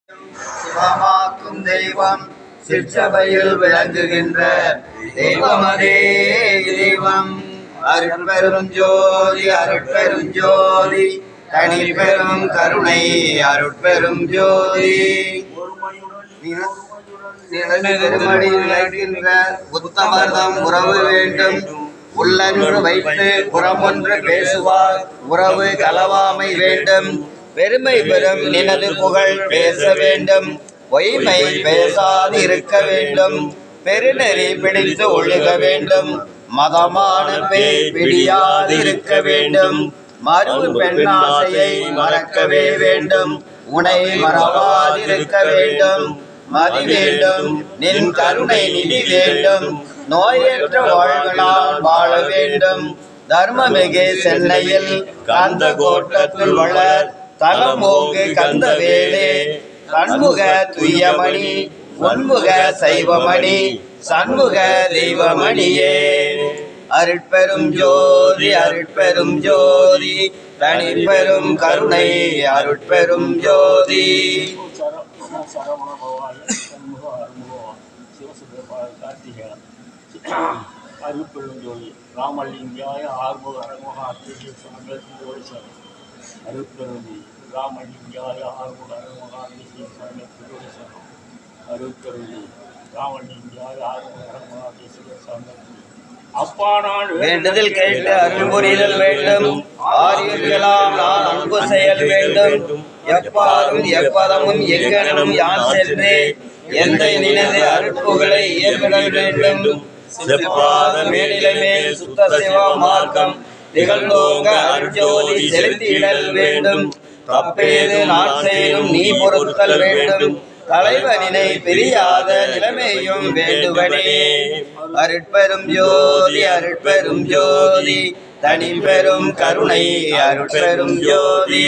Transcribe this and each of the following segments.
சிவமாக்கும் தெய்வம் சிற்சபையில் விளங்குகின்ற தெய்வமதே தெய்வம். அருட்பெரும் ஜோதி அருட்பெரும் ஜோதி தனி பெரும் கருணை அருட்பெரும் ஜோதி. திருமடியில் உத்தமர்தம் உறவு வேண்டும் உள்ளன்று வைத்து புறமொன்று பேசுவார் உறவு கலவாமை வேண்டும். பெருமை பெறும் நினது புகழ் பேச வேண்டும் பொய்மை பேசாது இருக்க வேண்டும். பெருநெறி பிடித்து ஒழுக வேண்டும் மதமான பேய் பிடியாது இருக்க வேண்டும். மறு பெண்ணாசையை மறக்கவே வேண்டும் உனை மறவாதிருக்க வேண்டும். மதி வேண்டும் நின் கருணை நிதி வேண்டும் நோயற்ற வாழ்களால் வாழ வேண்டும். தர்மமிகு சென்னையில் கந்த கோட்டத்தில் வளர் தலமோங்கு கந்த வேலே கண்முக துய்யமணி ஒன்முக சைவமணி சண்முக தெய்வமணியே. அருட்பெரும் ஜோதி அருட்பெரும் ஜோதி தனி பெரும் கருணை அருட்பெரும் ஜோதி. அருட்பெரும் ஜோதி ராமலிங்காய ஆறுமுக அரமுக அருட்பெரும் ராமலிங்காய ஆறுமுக அரமுக அருட்பெரும் ராமலிங்காய ஆறுமுக அரமுக வேண்டுதல் கேட்டு அருள் புரிதல் வேண்டும். ஆரியர்களாம் நான் அன்பு செயல் வேண்டும். எப்பாரும் எப்பதமும் எங்கனும் யான் சென்று எந்த நினைந்து அருட்புகளை ஏற்படல் வேண்டும். செப்பாத மேனிலை மேல் சுத்த சிவ மார்க்கம் திகழ்ந்தோங்க அருட்ஜோதி செலுத்திடல் வேண்டும். தப்பேது நான் செய்யும் நீ பொறுத்தல் வேண்டும். தலைவனினை பிரியாத நிலைமையும் வேண்டுவனே. அருட்பெரும் ஜோதி அருட்பெரும் ஜோதி தனி பெரும் கருணை அருட்பெரும் ஜோதி.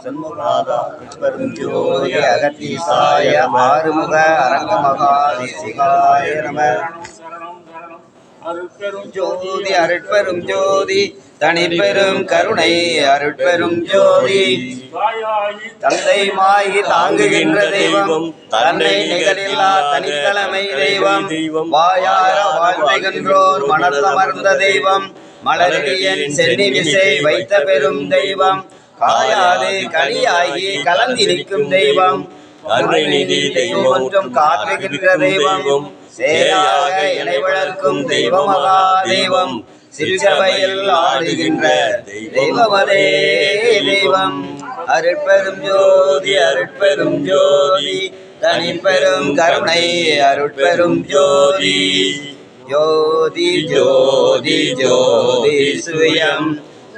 சண்முகநாதா அருட்பெரும் ஜோதி அகத்தீசாய ஆறுமுக அரங்கமகாதேசிகாய நம. அருட்பெரும் ஜோதி அருட்பெரும் ஜோதி தனி பெரும் கருணை அருட்பெரும் ஜோதி. தந்தை மாகி தாங்குகின்ற தெய்வம் தன்னை நிகரில்லா தனித்தலைமை தெய்வம். வாயார வாழ்த்துகின்றோர் மனத்தமர்ந்த தெய்வம் மலரடியன் சென்னி விசை வைத்த பெரும் தெய்வம். காயாது கனியாகி கலந்தி நிற்கும் தெய்வம் கருணைநிதி தெய்வம் ஒன்றும் காட்டுகின்ற தெய்வம். சேராக இணை வளர்க்கும் தெய்வம் மகா தெய்வம் சிற்சபையில் ஆடுகின்ற தெய்வமதே தெய்வம். அருட்பெரும் ஜோதி அருட்பெரும் ஜோதி தனி பெரும் கருணை அருட்பெரும் ஜோதி. ஜோதி ஜோதி ஜோதி சுயம்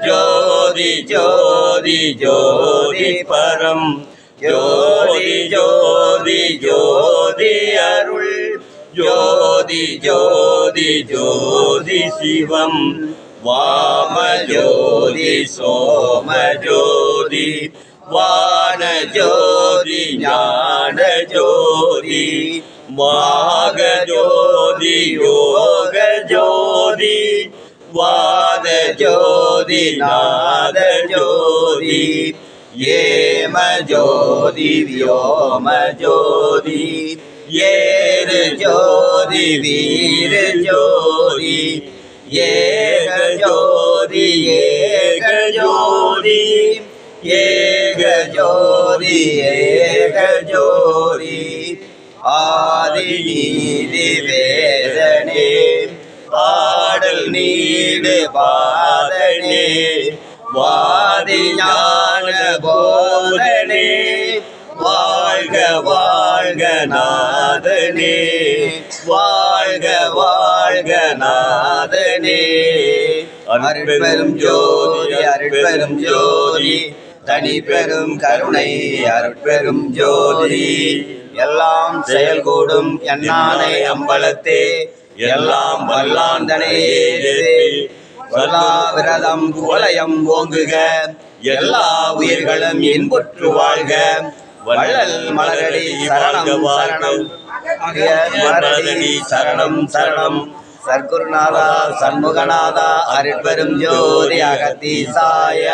ஜோதி ஜோதி ஜோதி பரம் ஜோதி ஜோதி ஜோதி அருள் ஜோதி ஜோதி ஜோதி சிவம் வாம ஜோதி சோம ஜோதி வான ஜோதி ஞான ஜோதி மாக ஜோதி யோக ஜோதி வாத ஜோதி நாத ஜோதி ஏம ஜோதி வியோம ஜோதி ஏரு ஜோதி வீர ஜோதி ஏக ஜோதி ஏக ஜோதி ஏக ஜோதி ஏக ஜோதி. ஆதி நீதி வேதனே ஆடல் நீடு பாதனே வாதி ஞான போதனே வாழ்க வாழ்க நாதனே வாழ்க வாழ்க நாதனே. அருட்பெரும் ஜோதி அருட்பெரும் ஜோதி தனி பெரும் கருணை அருட்பெரும் ஜோதி. எல்லாம் செயல்கூடும் என்னானை அம்பலத்தே எல்லாம் வல்லாந்தனை விரதம் குவலயம் ஓங்குக எல்லா உயிர்களும் இன்புற்று வாழ்க. வள்ளல் மலரடி சரணம் சரணம் மலரடி சரணம் சரணம் சர்க்குருநாதா சண்முகநாதா அருட்பெரும் ஜோதி அகத்தீசாய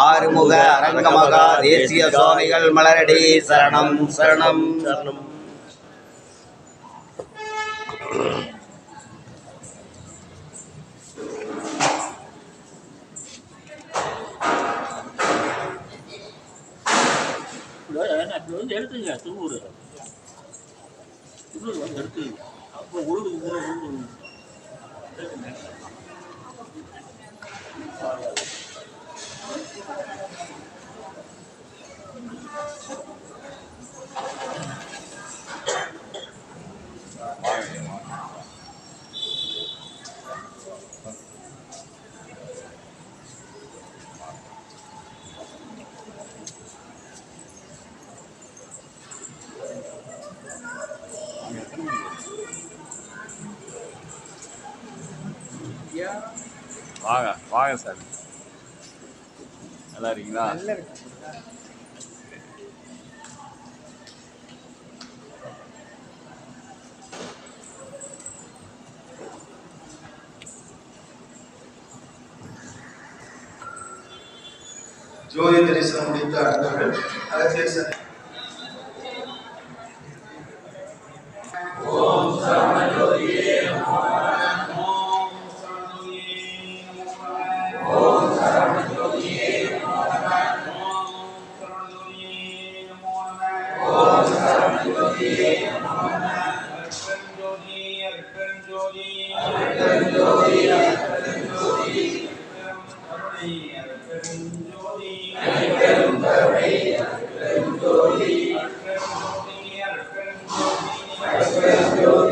ஆறுமுக அரங்கமகா தேசிய சுவாமிகள் மலரடி சரணம் சரணம் சரணம். எடுத்துங்க திருவூர் வந்து எடுத்துங்க அப்போ உழுது வாங்க வாங்க சார், நல்லா இருக்கீங்களா? ஜோதி தரிசனம் முடித்த அடுத்தவர்கள் அகத்தீசன். ஓம் சரவண ஜோதியே நமோ நமः. ஓம் சரவண ஜோதியே நமோ நமः. ஓம் சரவண ஜோதியே நமோ நமः. அர்ப்பன் ஜோதி அர்ப்பன் ஜோதி அர்ப்பன் ஜோதி அர்ப்பன் கருணை அர்ப்பன் ஜோதி அர்ப்பன் ஜோதி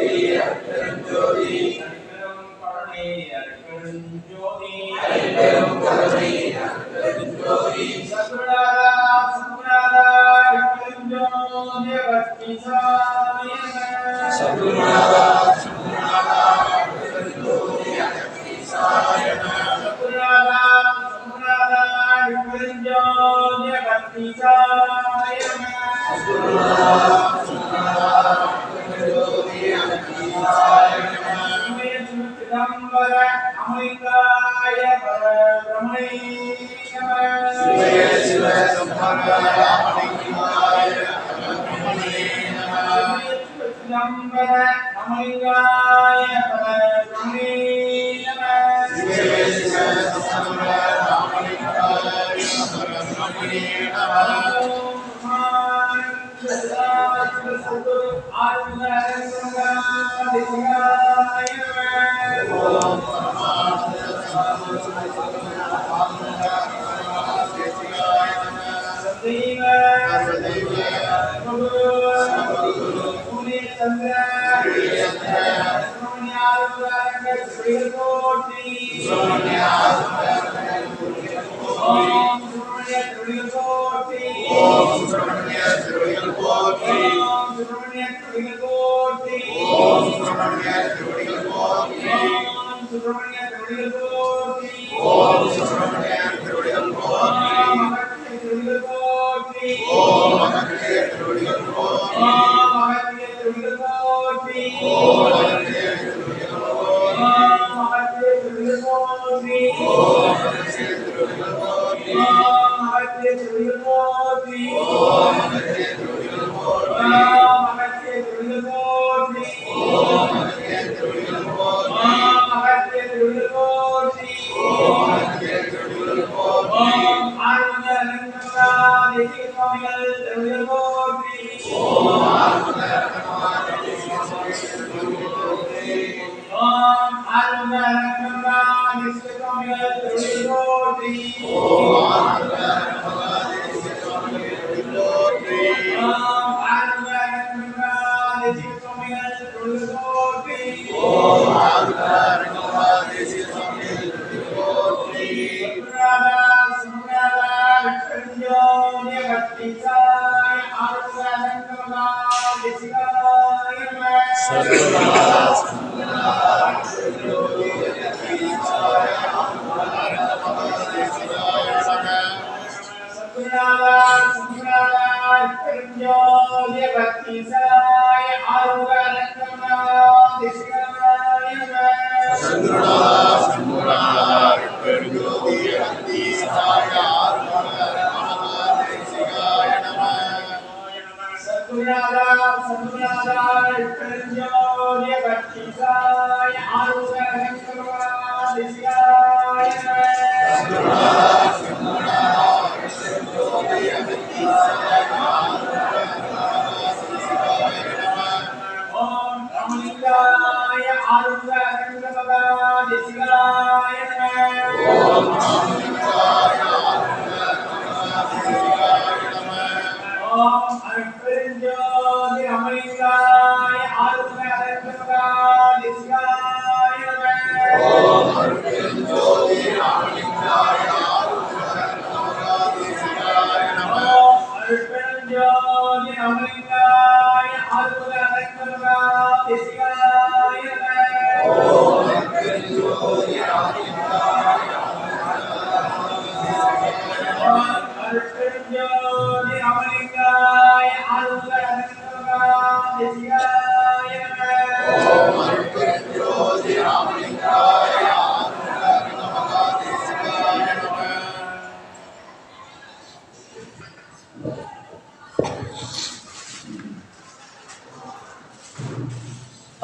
அர்ப்பன் ஜோதி அர்ப்பன் கருணை அர்ப்பன் ஜோதி சத்குருநாதா சத்குருநாதா அர்ப்பன் ஜோதி அகத்தீசாய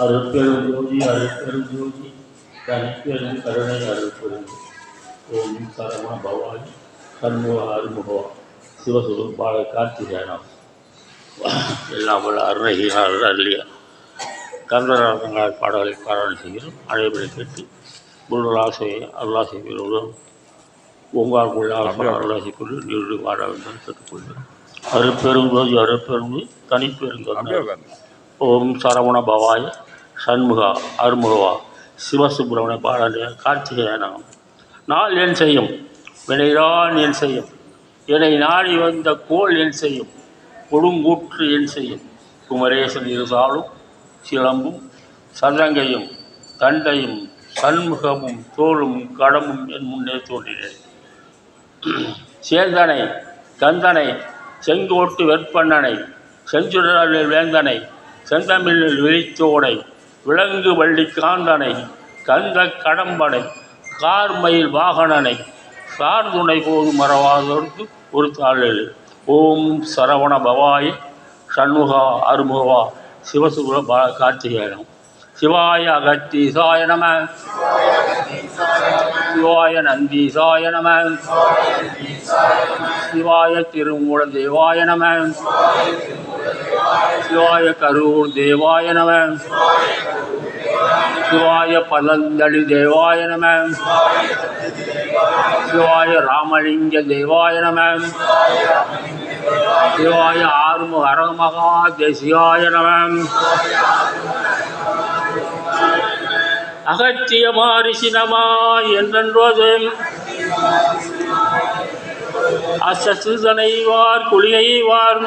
அருட்பெரும் ஜோதி அருட்பெரும் ஜோதி தனிப்பெரும் கருணை அருட்பெரும் ஓம் சரவண பவானி சண்முக அருமுகவா சிவசுரம் பால கார்த்திகேயனம் எல்லாம் வல்ல அருணகிரிநாதர் அருளிய கந்தராசங்களால் பாடலை பாராயணம் செய்கிறோம். அனைவரை கேட்டு குருளாசையை அருளாசை பெறுவதும் உங்களுக்குள்ள அருளாசை கொண்டு நீடு வாழ வேண்டும் கேட்டுக்கொள்கிறோம். அருட்பெரும் ஜோதி அருட்பெரும் தனிப்பெரும் கருணை ஓம் சரவண பவாய சண்முகா அருமுகவா சிவசுப்பிரமணிய பாடலிய கார்த்திகேயனம். நாள் என் செய்யும் வினைதான் என் செய்யும் என்னை நாடி வந்த கோள் என் செய்யும் கொடுங்கூற்று என் செய்யும் குமரேசன் இருந்தாலும் சிலம்பும் சதங்கையும் தண்டையும் சண்முகமும் தோளும் கடமும் என் முன்னே தோன்றினேன். சேந்தனை கந்தனை செங்கோட்டு வெற்பண்ணனை செஞ்சுடரில் வேந்தனை செந்தமிழில் விழித்தோடை விலங்கு வள்ளி காந்தனை கந்த கடம்பனை கார்மயில் வாகனனை சார்துணை போது மறவாதவருக்கு ஒரு தாளில் ஓம் சரவண பவாய சண்முகா அருமுகவா சிவசுர கார்த்திகேயனம். சிவாய அகத்தீசாய நம சிவாய நந்தீசாய நம சிவாய திருமூல தேவாய நம சிவாய கரூர் தேவாய நம சிவாய பதந்தளி தேவாய நம சிவாய ராமலிங்க தேவாய நம சிவாய ஆறுமுக அரகமகா தேசியாய நம அகத்திய மாரிசி நமா என்றென்றோது அசசுதனைவார் குளியைவார்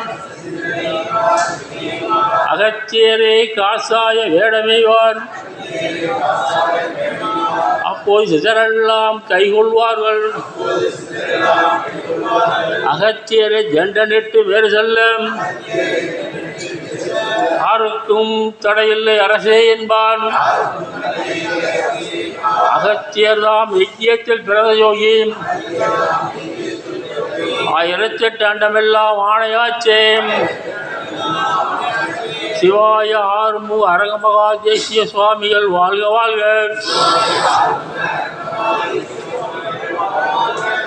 அகத்தியரே காசாய வேடமைவார் அப்போது சிதரெல்லாம் கைகொள்வார்கள் அகத்தியரை ஜண்டனிட்டு வேறு செல்ல யாருக்கும் தடையில்லை அரசே என்பான். அகத்தியர்தாம் யஜ்யத்தில் பிறந்த யோகி ஆயிரத்தெட்டு அண்டமெல்லாம் ஆணையாச்சே. சிவாய ஆறுமுக அரங்கமகா தேசிய சுவாமிகள் வாழ்க வாழ்க.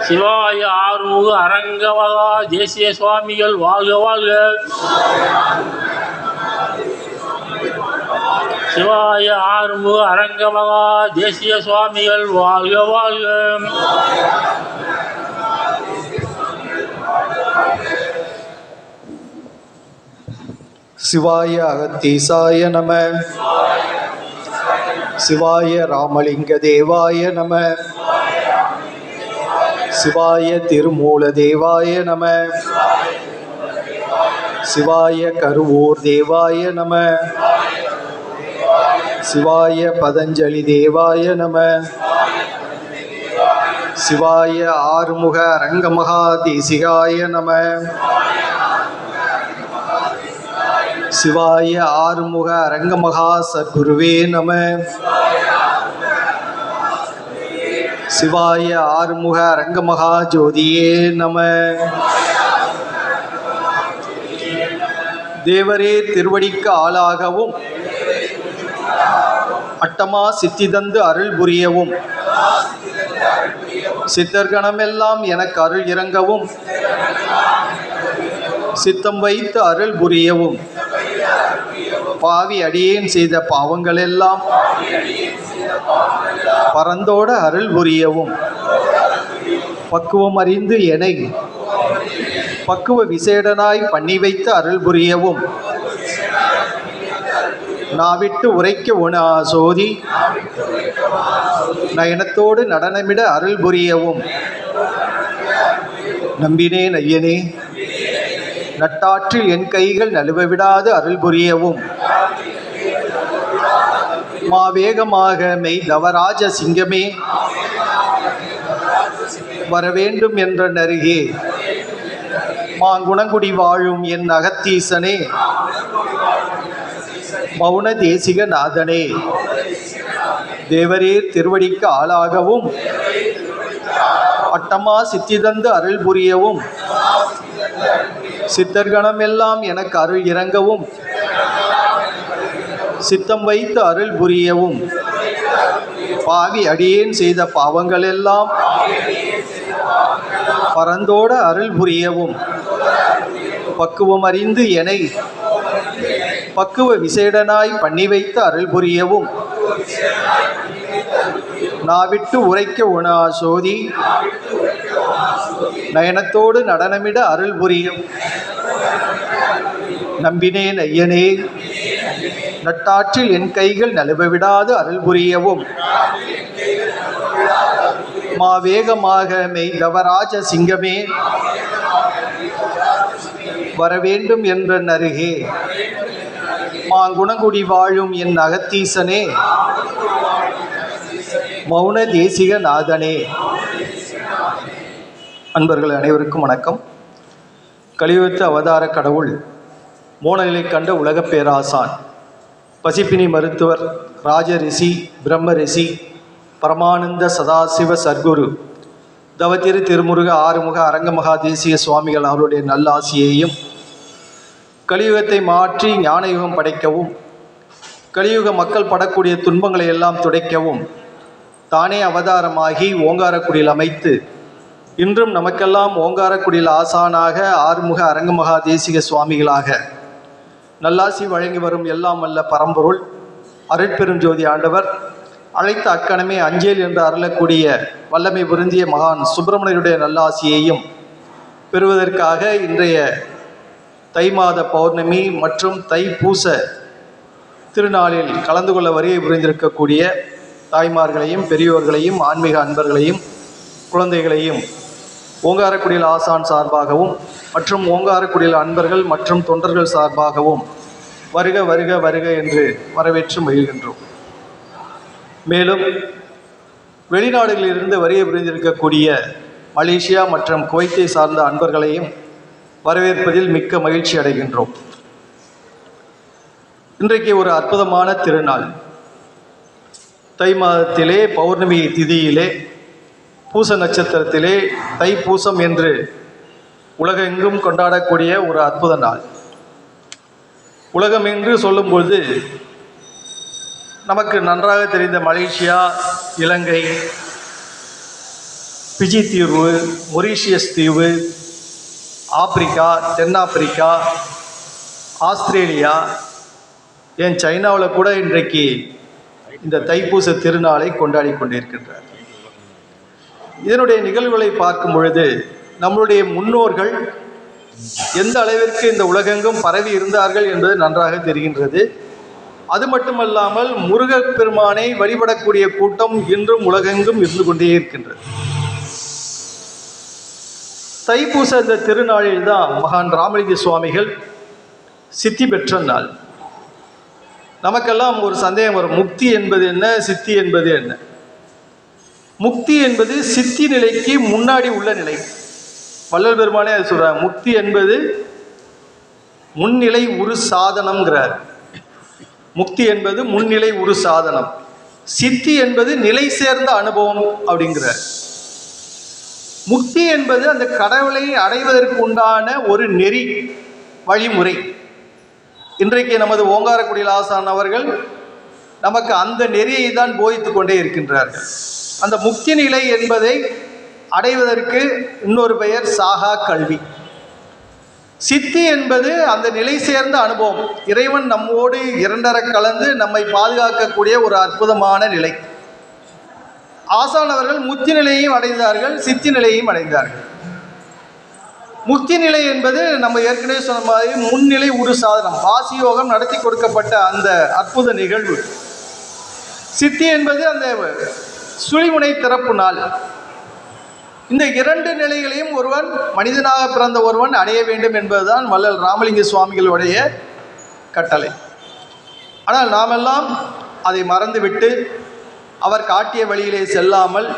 சிவாய ஆறுமுக அரங்கமகா தேசிய சுவாமிகள் வாழ்க வாழ்க. சிவாய ஆறுமுக அரங்கமகா தேசிய சுவாமிகள் வாழ்க வாழ்க. சிவாய அகத்தீசாய நம சிவாய ராமலிங்க தேவாய நம சிவாய திருமூல தேவாய நம சிவாய கருவூர் தேவாய நம சிவாய பதஞ்சலி தேவாய நம சிவாய ஆறுமுக அரங்கமகா தேசிகாய நம சிவாய ஆறுமுக அரங்கமகா சத்குருவே நம சிவாய ஆறுமுக அரங்கமகா ஜோதியே நம. தேவரே திருவடிக்கு ஆளாகவும் அட்டமா சித்திதந்து அருள் புரியவும் சித்தர்கணமெல்லாம் எனக்கு அருள் இறங்கவும் சித்தம் வைத்து அருள் புரியவும் பாவி அடியேன் செய்த பாவங்களெல்லாம் பரந்தோட அருள் புரியவும் பக்குவம் அறிந்து எனை பக்குவ விசேடனாய் பண்ணி வைத்து அருள் புரியவும் நாவிட்டு உரைக்க உண சோதி நயனத்தோடு நடனமிட அருள் புரியவும் நம்பினேன் ஐயனே நட்டாற்றில் என் கைகள் நழுவ விடாது அருள் புரியவும் மாவேகமாக மெய் தவராஜ சிங்கமே வரவேண்டும் என்ற நருகே மாங்குணங்குடி வாழும் என் அகத்தீசனே மௌன தேசிக நாதனே தேவரே திருவடிக்கு ஆளாகவும் அட்டமா சித்திதந்து அருள் புரியவும் சித்தர்கணம் எல்லாம் எனக்கு அருள் இறங்கவும் சித்தம் வைத்து அருள் புரியவும் பாவி அடியேன் செய்த பாவங்கள் எல்லாம் பரந்தோட அருள் புரியவும் பக்குவம் அறிந்து எனை பக்குவ விசேடனாய் பண்ணி வைத்து அருள் புரியவும் நாவிட்டு உரைக்க உணா சோதி நயனத்தோடு நடனமிட அருள் புரியும் நம்பினேன் ஐயனே நட்டாற்றில் என் கைகள் நழுவ விடாது அருள் புரியவும் மாவேகமாக மெய் தவராஜ சிங்கமே வரவேண்டும் என்ற நருகே மாங்குணங்குடி வாழும் என் அகத்தீசனே மௌன தேசிக நாதனே. அன்பர்கள் அனைவருக்கும் வணக்கம். கலியுகத்து அவதார கடவுள் மோனநிலை கண்ட உலகப் பேராசான் பசிப்பினி மருத்துவர் ராஜ ரிஷி பிரம்ம ரிஷி பரமானந்த சதாசிவ சர்க்குரு தவத்திரு திருமுருக ஆறுமுக அரங்கமகா தேசிய சுவாமிகள் அவருடைய நல்லாசியையும் கலியுகத்தை மாற்றி ஞானயுகம் படைக்கவும் கலியுக மக்கள் படக்கூடிய துன்பங்களை எல்லாம் துடைக்கவும் தானே அவதாரமாகி ஓங்காரக்குடியில் அமைத்து இன்றும் நமக்கெல்லாம் ஓங்காரக்குடியில் ஆசானாக ஆறுமுக அரங்கமகா தேசிக சுவாமிகளாக நல்லாசி வழங்கி வரும் எல்லாம் வல்ல பரம்பொருள் அருட்பெருஞ்சோதி ஆண்டவர் அழைத்த அக்கணமே அஞ்சேல் என்று அருளக்கூடிய வல்லமை பொருந்திய மகான் சுப்பிரமணியருடைய நல்லாசியையும் பெறுவதற்காக இன்றைய தை மாத பௌர்ணமி மற்றும் தைப்பூச திருநாளில் கலந்து கொள்ள வருகை புரிந்திருக்கக்கூடிய தாய்மார்களையும் பெரியோர்களையும் ஆன்மீக அன்பர்களையும் குழந்தைகளையும் ஓங்காரக்குடியில் ஆசான் சார்பாகவும் மற்றும் ஓங்காரக்குடியில் அன்பர்கள் மற்றும் தொண்டர்கள் சார்பாகவும் வருக வருக வருக என்று வரவேற்று மகிழ்கின்றோம். மேலும் வெளிநாடுகளிலிருந்து வருகை புரிந்திருக்கக்கூடிய மலேசியா மற்றும் குவைத்தை சார்ந்த அன்பர்களையும் வரவேற்பதில் மிக்க மகிழ்ச்சி அடைகின்றோம். இன்றைக்கு ஒரு அற்புதமான திருநாள். தை மாதத்திலே பௌர்ணமி திதியிலே பூச நட்சத்திரத்திலே தைப்பூசம் என்று உலகெங்கும் கொண்டாடக்கூடிய ஒரு அற்புத நாள். உலகம் என்று சொல்லும்போது நமக்கு நன்றாக தெரிந்த மலேசியா, இலங்கை, பிஜி தீவு, மொரீஷியஸ் தீவு, ஆப்பிரிக்கா, தென்னாப்பிரிக்கா, ஆஸ்திரேலியா, ஏன் சைனாவில் கூட இன்றைக்கு இந்த தைப்பூச திருநாளை கொண்டாடி கொண்டிருக்கின்றார். இதனுடைய நிகழ்வுகளை பார்க்கும் பொழுது நம்மளுடைய முன்னோர்கள் எந்த அளவிற்கு இந்த உலகெங்கும் பரவி இருந்தார்கள் என்பது நன்றாக தெரிகின்றது. அது மட்டுமல்லாமல் முருகப்பெருமானை வழிபடக்கூடிய கூட்டம் இன்றும் உலகெங்கும் இருந்து கொண்டே இருக்கின்றது. தைப்பூச இந்த திருநாளில் தான் மகான் ராமலிங்க சுவாமிகள் சித்தி பெற்ற நாள். நமக்கெல்லாம் ஒரு சந்தேகம் வரும், முக்தி என்பது என்ன, சித்தி என்பது என்ன? முக்தி என்பது சித்தி நிலைக்கு முன்னாடி உள்ள நிலை. வள்ளல் பெருமானே அது சொல்றாங்க, முக்தி என்பது முன்னிலை உரு சாதனம்ங்கிறார். முக்தி என்பது முன்னிலை உரு சாதனம். சித்தி என்பது நிலை சேர்ந்த அனுபவம் அப்படிங்கிறார். முக்தி என்பது அந்த கடவுளை அடைவதற்கு உண்டான ஒரு நெறி, வழிமுறை. இன்றைக்கு நமது ஓங்காரக்குடியில் ஆசான் அவர்கள் நமக்கு அந்த நெறியை தான் போதித்து கொண்டே இருக்கின்றார்கள். அந்த முக்தி நிலை என்பதை அடைவதற்கு இன்னொரு பெயர் சாகா கல்வி. சித்தி என்பது அந்த நிலை சேர்ந்த அனுபவம், இறைவன் நம்மோடு இரண்டர கலந்து நம்மை பாதுகாக்கக்கூடிய ஒரு அற்புதமான நிலை. ஆசான் அவர்கள் முக்தி நிலையையும் அடைந்தார்கள், சித்தி நிலையையும் அடைந்தார்கள். முக்தி நிலை என்பது நம்ம ஏற்கனவே சொன்ன மாதிரி முன்னிலை ஒரு சாதனம், வாசியோகம் நடத்தி கொடுக்கப்பட்ட அந்த அற்புத நிகழ்வு. சித்தி என்பது அந்த சுழிமுனை திறப்பு நாள். இந்த இரண்டு நிலைகளையும் ஒருவன் மனிதனாக பிறந்த ஒருவன் அடைய வேண்டும் என்பதுதான் வள்ளல் ராமலிங்க சுவாமிகளுடைய கட்டளை. ஆனால் நாமெல்லாம் அதை மறந்துவிட்டு அவர் காட்டிய வழியிலே செல்லாமல்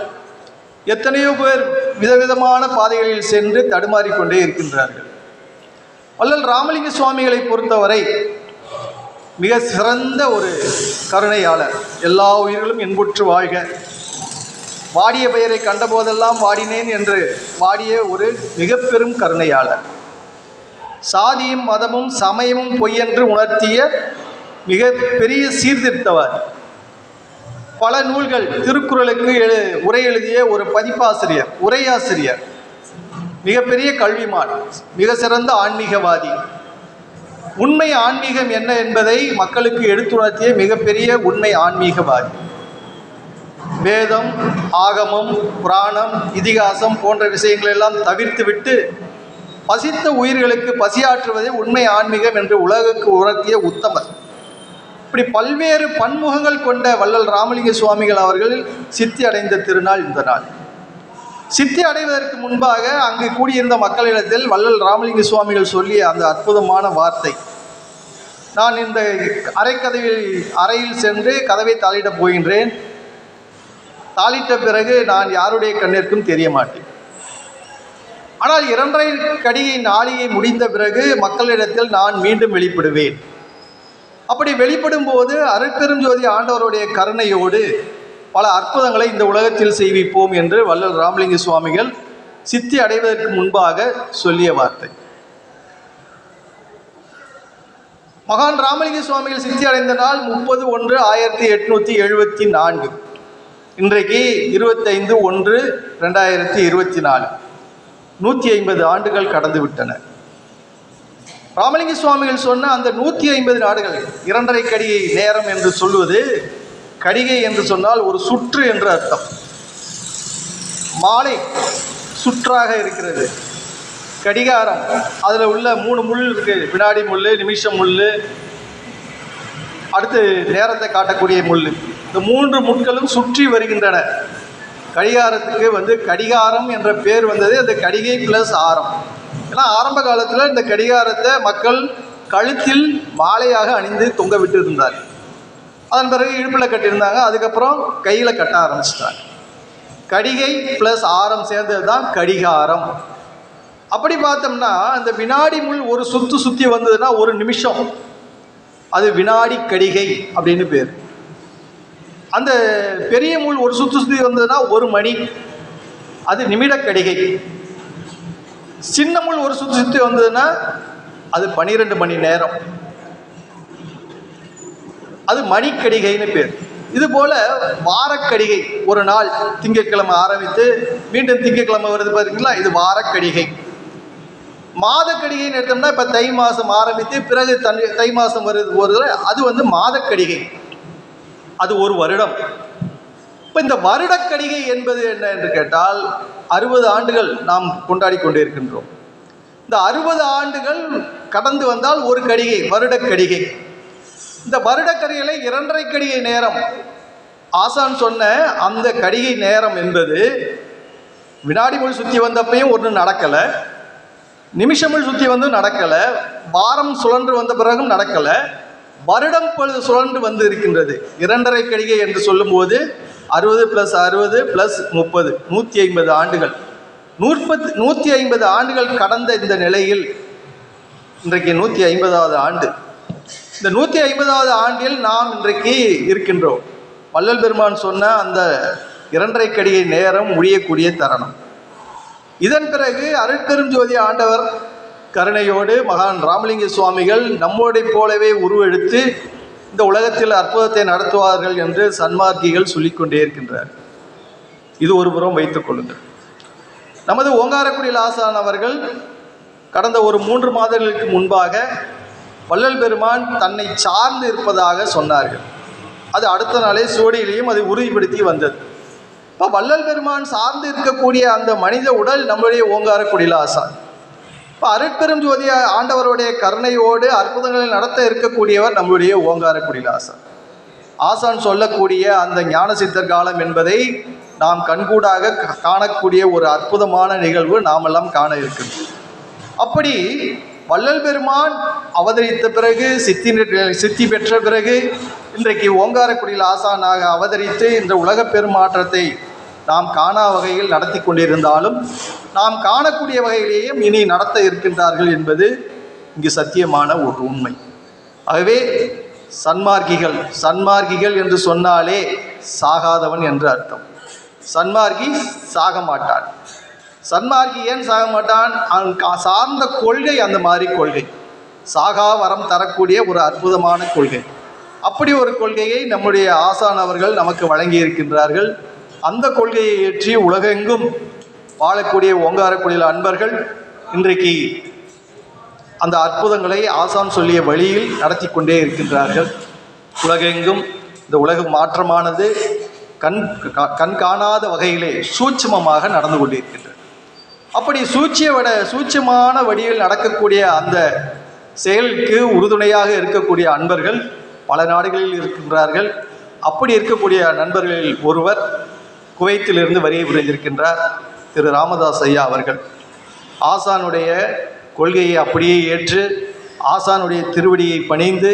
எத்தனையோ பேர் விதவிதமான பாதைகளில் சென்று தடுமாறிக்கொண்டே இருக்கின்றார்கள். வள்ளல் ராமலிங்க சுவாமிகளை பொறுத்தவரை மிக சிறந்த ஒரு கருணையாளர். எல்லா உயிர்களும் இன்புற்று வாழ்க, வாடிய பெயரை கண்டபோதெல்லாம் வாடினேன் என்று வாடிய ஒரு மிக பெரும் கருணையாளர். சாதியும் மதமும் சமயமும் பொய்யென்று உணர்த்திய மிக பெரிய சீர்திருத்தவாதி. பல நூல்கள், திருக்குறளுக்கு உரை எழுதிய ஒரு பதிப்பாசிரியர், உரையாசிரியர், மிகப்பெரிய கல்விமான், மிக சிறந்த ஆன்மீகவாதி. உண்மை ஆன்மீகம் என்ன என்பதை மக்களுக்கு எடுத்துணர்த்திய மிகப்பெரிய உண்மை ஆன்மீகவாதி. வேதம், ஆகமம், புராணம், இதிகாசம் போன்ற விஷயங்களெல்லாம் தவிர்த்துவிட்டு பசித்த உயிர்களுக்கு பசியாற்றுவதே உண்மை ஆன்மீகம் என்று உலகுக்கு உணர்த்திய உத்தமர். இப்படி பல்வேறு பன்முகங்கள் கொண்ட வள்ளல் ராமலிங்க சுவாமிகள் அவர்கள் சித்தி அடைந்த திருநாள் இந்த நாள். சித்தி அடைவதற்கு முன்பாக அங்கு கூடியிருந்த மக்களிடத்தில் வள்ளல் ராமலிங்க சுவாமிகள் சொல்லிய அந்த அற்புதமான வார்த்தை, நான் இந்த அறையில் சென்று கதவை தாளிடப் போகின்றேன். தாளிட்ட பிறகு நான் யாருடைய கண்ணிற்கும் தெரிய மாட்டேன். ஆனால் 2.5 கடிகை நாளிகை முடிந்த பிறகு மக்களிடத்தில் நான் மீண்டும் வெளிப்படுவேன். அப்படி வெளிப்படும் போது அருட்பெரும் ஜோதி ஆண்டவருடைய கருணையோடு பல அற்புதங்களை இந்த உலகத்தில் செய்விப்போம் என்று வள்ளல் ராமலிங்க சுவாமிகள் சித்தி அடைவதற்கு முன்பாக சொல்லிய வார்த்தை. மகான் ராமலிங்க சுவாமிகள் சித்தி அடைந்த நாள் 30/1/1874. இன்றைக்கு 25/1/2024. 150 ஆண்டுகள் கடந்து விட்டன. ராமலிங்க சுவாமிகள் சொன்ன அந்த 150 நாடுகள் 2.5 கடிகை நேரம் என்று சொல்வது, கடிகை என்று சொன்னால் ஒரு சுற்று என்று அர்த்தம். மாலை சுற்றாக இருக்கிறது. கடிகாரம், அதில் உள்ள 3 முள் இருக்குது, வினாடி முள், நிமிஷம் முள், அடுத்து நேரத்தை காட்டக்கூடிய முள். இந்த 3 முட்களும் சுற்றி வருகின்றன. கடிகாரத்துக்கு கடிகாரம் என்ற பேர் வந்தது அந்த கடிகை ப்ளஸ் ஆரம். ஏன்னா ஆரம்ப காலத்தில் இந்த கடிகாரத்தை மக்கள் கழுத்தில் மாலையாக அணிந்து தொங்க விட்டு இருந்தார். அதன் பிறகு இடுப்பில் கட்டியிருந்தாங்க, அதுக்கப்புறம் கையில் கட்ட ஆரம்பிச்சிட்டாங்க. கடிகை ப்ளஸ் ஆரம் சேர்ந்தது தான் கடிகாரம். அப்படி பார்த்தோம்னா அந்த வினாடி முள் ஒரு சுற்றி வந்ததுன்னா 1 நிமிஷம், அது வினாடி கடிகை அப்படின்னு பேர். அந்த பெரிய முள் ஒரு சுற்றி வந்ததுன்னா 1 மணி, அது நிமிட கடிகை. சின்ன முள் ஒரு சுற்றி வந்ததுன்னா அது 12 மணி நேரம், அது மணிக்கடிகைன்னு பேர். இதுபோல் வாரக்கடிகை, ஒரு நாள் திங்கட்கிழமை ஆரம்பித்து மீண்டும் திங்கட்கிழமை வருது பார்த்தீங்களா, இது வாரக்கடிகை. மாதக்கடிகைன்னு எடுத்தோம்னா இப்போ தை மாதம் ஆரம்பித்து பிறகு தை மாதம் வருது, அது மாதக்கடிகை, அது 1 வருடம். இப்போ இந்த வருடக்கடிகை என்பது என்ன என்று கேட்டால் 60 ஆண்டுகள் நாம் கொண்டாடி கொண்டு இருக்கின்றோம். இந்த 60 ஆண்டுகள் கடந்து வந்தால் 1 கடிகை, வருடக்கடிகை. இந்த வருடக்கடிகளை 2.5 கடிகை நேரம் ஆசான் சொன்ன அந்த கடிகை நேரம் என்பது வினாடி முள் சுற்றி வந்தப்பையும் ஒன்றும் நடக்கலை, நிமிஷமுள் சுற்றி நடக்கலை, வாரம் சுழன்று வந்த பிறகும் நடக்கலை, வருடம் பொழுது சுழன்று இருக்கின்றது. 2.5 கடிகை என்று சொல்லும்போது 60 + 60 + 30 150 ஆண்டுகள். 150 ஆண்டுகள் கடந்த இந்த நிலையில் இன்றைக்கு 150வது ஆண்டு. இந்த 150வது ஆண்டில் நாம் இன்றைக்கு இருக்கின்றோம். வள்ளல் பெருமான் சொன்ன அந்த 2:30 கடிகை நேரம் முடியக்கூடிய தருணம். இதன் பிறகு அருட்பெரும் ஜோதி ஆண்டவர் கருணையோடு மகான் ராமலிங்க சுவாமிகள் நம்மோடை போலவே உருவெடுத்து இந்த உலகத்தில் அற்புதத்தை நடத்துவார்கள் என்று சன்மார்க்கிகள் சொல்லிக்கொண்டே இருக்கின்றார். இது ஒரு புறம் வைத்துக் கொள்ளுங்கள். நமது ஓங்காரக்குடியில் ஆசான் அவர்கள் கடந்த ஒரு 3 மாதங்களுக்கு முன்பாக வள்ளல் பெருமான் தன்னை சார்ந்து இருப்பதாக சொன்னார்கள். அது அடுத்த நாளே சுவடியிலையும் அதை உறுதிப்படுத்தி வந்தது. இப்போ வள்ளல் பெருமான் சார்ந்து இருக்கக்கூடிய அந்த மனித உடல் நம்முடைய ஓங்காரக்குடியில் ஆசான். இப்போ அருட்பெரும் ஜோதி ஆண்டவருடைய கருணையோடு அற்புதங்களை நடத்த இருக்கக்கூடியவர் நம்முடைய ஓங்காரக்குடியில் ஆசான். ஆசான் சொல்லக்கூடிய அந்த ஞான சித்தர் காலம் என்பதை நாம் கண்கூடாக காணக்கூடிய ஒரு அற்புதமான நிகழ்வு நாமெல்லாம் காண இருக்கின்றோம். அப்படி வள்ளல் பெருமான் அவதரித்த பிறகு சித்தி பெற்ற பிறகு இன்றைக்கு ஓங்காரக்குடியில் ஆசானாக அவதரித்து இந்த உலக பெருமாற்றத்தை நாம் காணா வகையில் நடத்தி கொண்டிருந்தாலும் நாம் காணக்கூடிய வகையிலேயும் இனி நடத்த இருக்கின்றார்கள் என்பது இங்கு சத்தியமான ஒரு உண்மை. ஆகவே சன்மார்க்கிகள் என்று சொன்னாலே சாகாதவன் என்று அர்த்தம். சன்மார்க்கி சாக மாட்டான். சன்மார்க்கி ஏன் சாக மாட்டான்? சார்ந்த கொள்கை அந்த மாதிரி கொள்கை, சாகா வரம் தரக்கூடிய ஒரு அற்புதமான கொள்கை. அப்படி ஒரு கொள்கையை நம்முடைய ஆசான் அவர்கள் நமக்கு வழங்கி இருக்கின்றார்கள். அந்த கொள்கையை ஏற்றி உலகெங்கும் வாழக்கூடிய ஓங்காரக்குடியில் அன்பர்கள் இன்றைக்கு அந்த அற்புதங்களை ஆசான் சொல்லிய வழியில் நடத்தி கொண்டே இருக்கின்றார்கள். உலகெங்கும் இந்த உலக மாற்றமானது கண் காணாத வகையிலே சூட்சுமமாக நடந்து கொண்டிருக்கின்றது. அப்படி சூட்சமான வடிவில் நடக்கக்கூடிய அந்த செயலுக்கு உறுதுணையாக இருக்கக்கூடிய அன்பர்கள் பல நாடுகளில் இருக்கின்றார்கள். அப்படி இருக்கக்கூடிய நண்பர்களில் ஒருவர் குவைத்திலிருந்து வருகை புரிந்திருக்கின்றார், திரு ராமதாஸ் ஐயா அவர்கள். ஆசானுடைய கொள்கையை அப்படியே ஏற்று ஆசானுடைய திருவடியை பணிந்து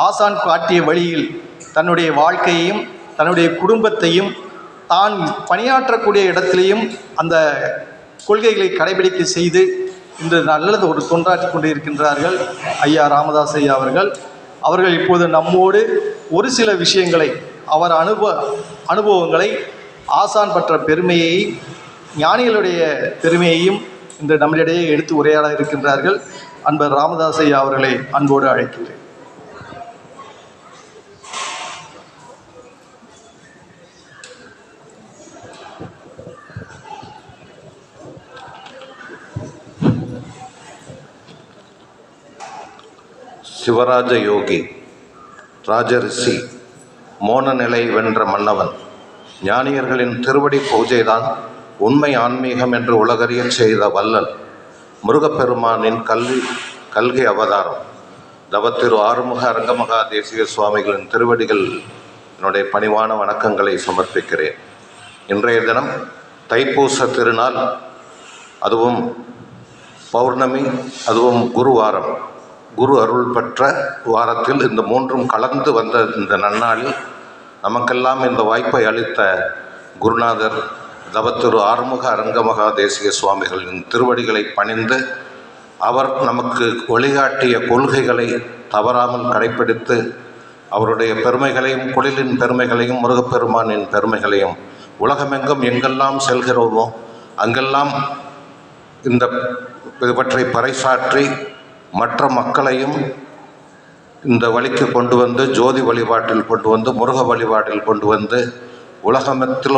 ஆசான் காட்டிய வழியில் தன்னுடைய வாழ்க்கையையும் தன்னுடைய குடும்பத்தையும் தான் பணியாற்றக்கூடிய இடத்திலையும் அந்த கொள்கைகளை கடைபிடிக்க செய்து இன்று நல்லது ஒரு தொண்டாற்றி கொண்டு இருக்கின்றார்கள் ஐயா ராமதாஸ் ஐயா அவர்கள் இப்போது நம்மோடு ஒரு சில விஷயங்களை அவர் அனுபவங்களை ஆசான் பற்ற பெருமையை ஞானிகளுடைய பெருமையையும் இன்று நம்மளிடையே எடுத்து உரையாட இருக்கின்றார்கள். அன்பர் ராமதாஸ் ஐயா அவர்களை அன்போடு அழைக்கிறேன். சிவராஜ யோகி, ராஜரிஷி, மோன நிலை வென்ற மன்னவன், ஞானியர்களின் திருவடி பூஜைதான் உண்மை ஆன்மீகம் என்று உலகறிய செய்த வள்ளல் முருகப்பெருமானின் கல்கி அவதாரம் தவத்திரு ஆறுமுக அரங்கமகா தேசிக சுவாமிகளின் திருவடிகள் என்னுடைய பணிவான வணக்கங்களை சமர்ப்பிக்கிறேன். இன்றைய தினம் தைப்பூச திருநாள், அதுவும் பௌர்ணமி, அதுவும் குருவாரம், குரு அருள் பெற்ற வாரத்தில் இந்த மூன்றும் கலந்து வந்த இந்த நன்னாளில் நமக்கெல்லாம் இந்த வாய்ப்பை அளித்த குருநாதர் தவத்திரு ஆறுமுக அரங்கமகா தேசிக சுவாமிகளின் திருவடிகளை பணிந்து அவர் நமக்கு வழிகாட்டிய கொள்கைகளை தவறாமல் கடைப்பிடித்து அவருடைய பெருமைகளையும் குடிலின் பெருமைகளையும் முருகப்பெருமானின் பெருமைகளையும் உலகமெங்கும் எங்கெல்லாம் செல்கிறோமோ அங்கெல்லாம் இவற்றை பறைசாற்றி மற்ற மக்களையும் இந்த வழிக்கு கொண்டு வந்து ஜோதி வழிபாட்டில் கொண்டு வந்து முருக வழிபாட்டில் கொண்டு வந்து உலகத்தில்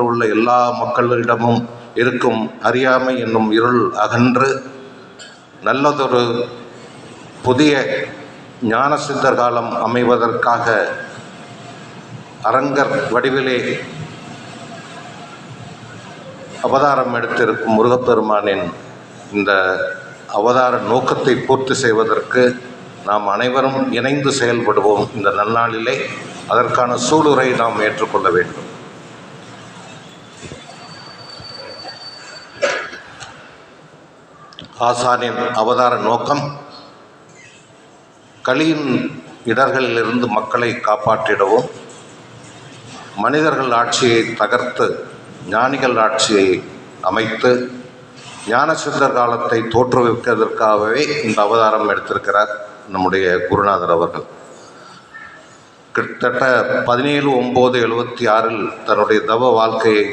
உள்ள எல்லா மக்களிடமும் இருக்கும் அறியாமை என்னும் இருள் அகன்று நல்லதொரு புதிய ஞான சித்தர் காலம் அமைவதற்காக அரங்கர் வடிவிலே அவதாரம் எடுத்திருக்கும் முருகப்பெருமானின் இந்த அவதார நோக்கத்தை பூர்த்தி செய்வதற்கு நாம் அனைவரும் இணைந்து செயல்படுவோம். இந்த நன்னாளிலே அதற்கான சூளுரை நாம் ஏற்றுக்கொள்ள வேண்டும். ஆசானின் அவதார நோக்கம் கலியின் இடர்களிலிருந்து மக்களை காப்பாற்றிடவும், மனிதர்கள் ஆட்சியை தகர்த்து ஞானிகள் ஆட்சியை அமைத்து ஞான சித்தர் காலத்தை தோற்றுவிப்பதற்காகவே இந்த அவதாரம் எடுத்திருக்கிறார் நம்முடைய குருநாதர் அவர்கள். கிட்டத்தட்ட 17/9/76 தன்னுடைய தவ வாழ்க்கையை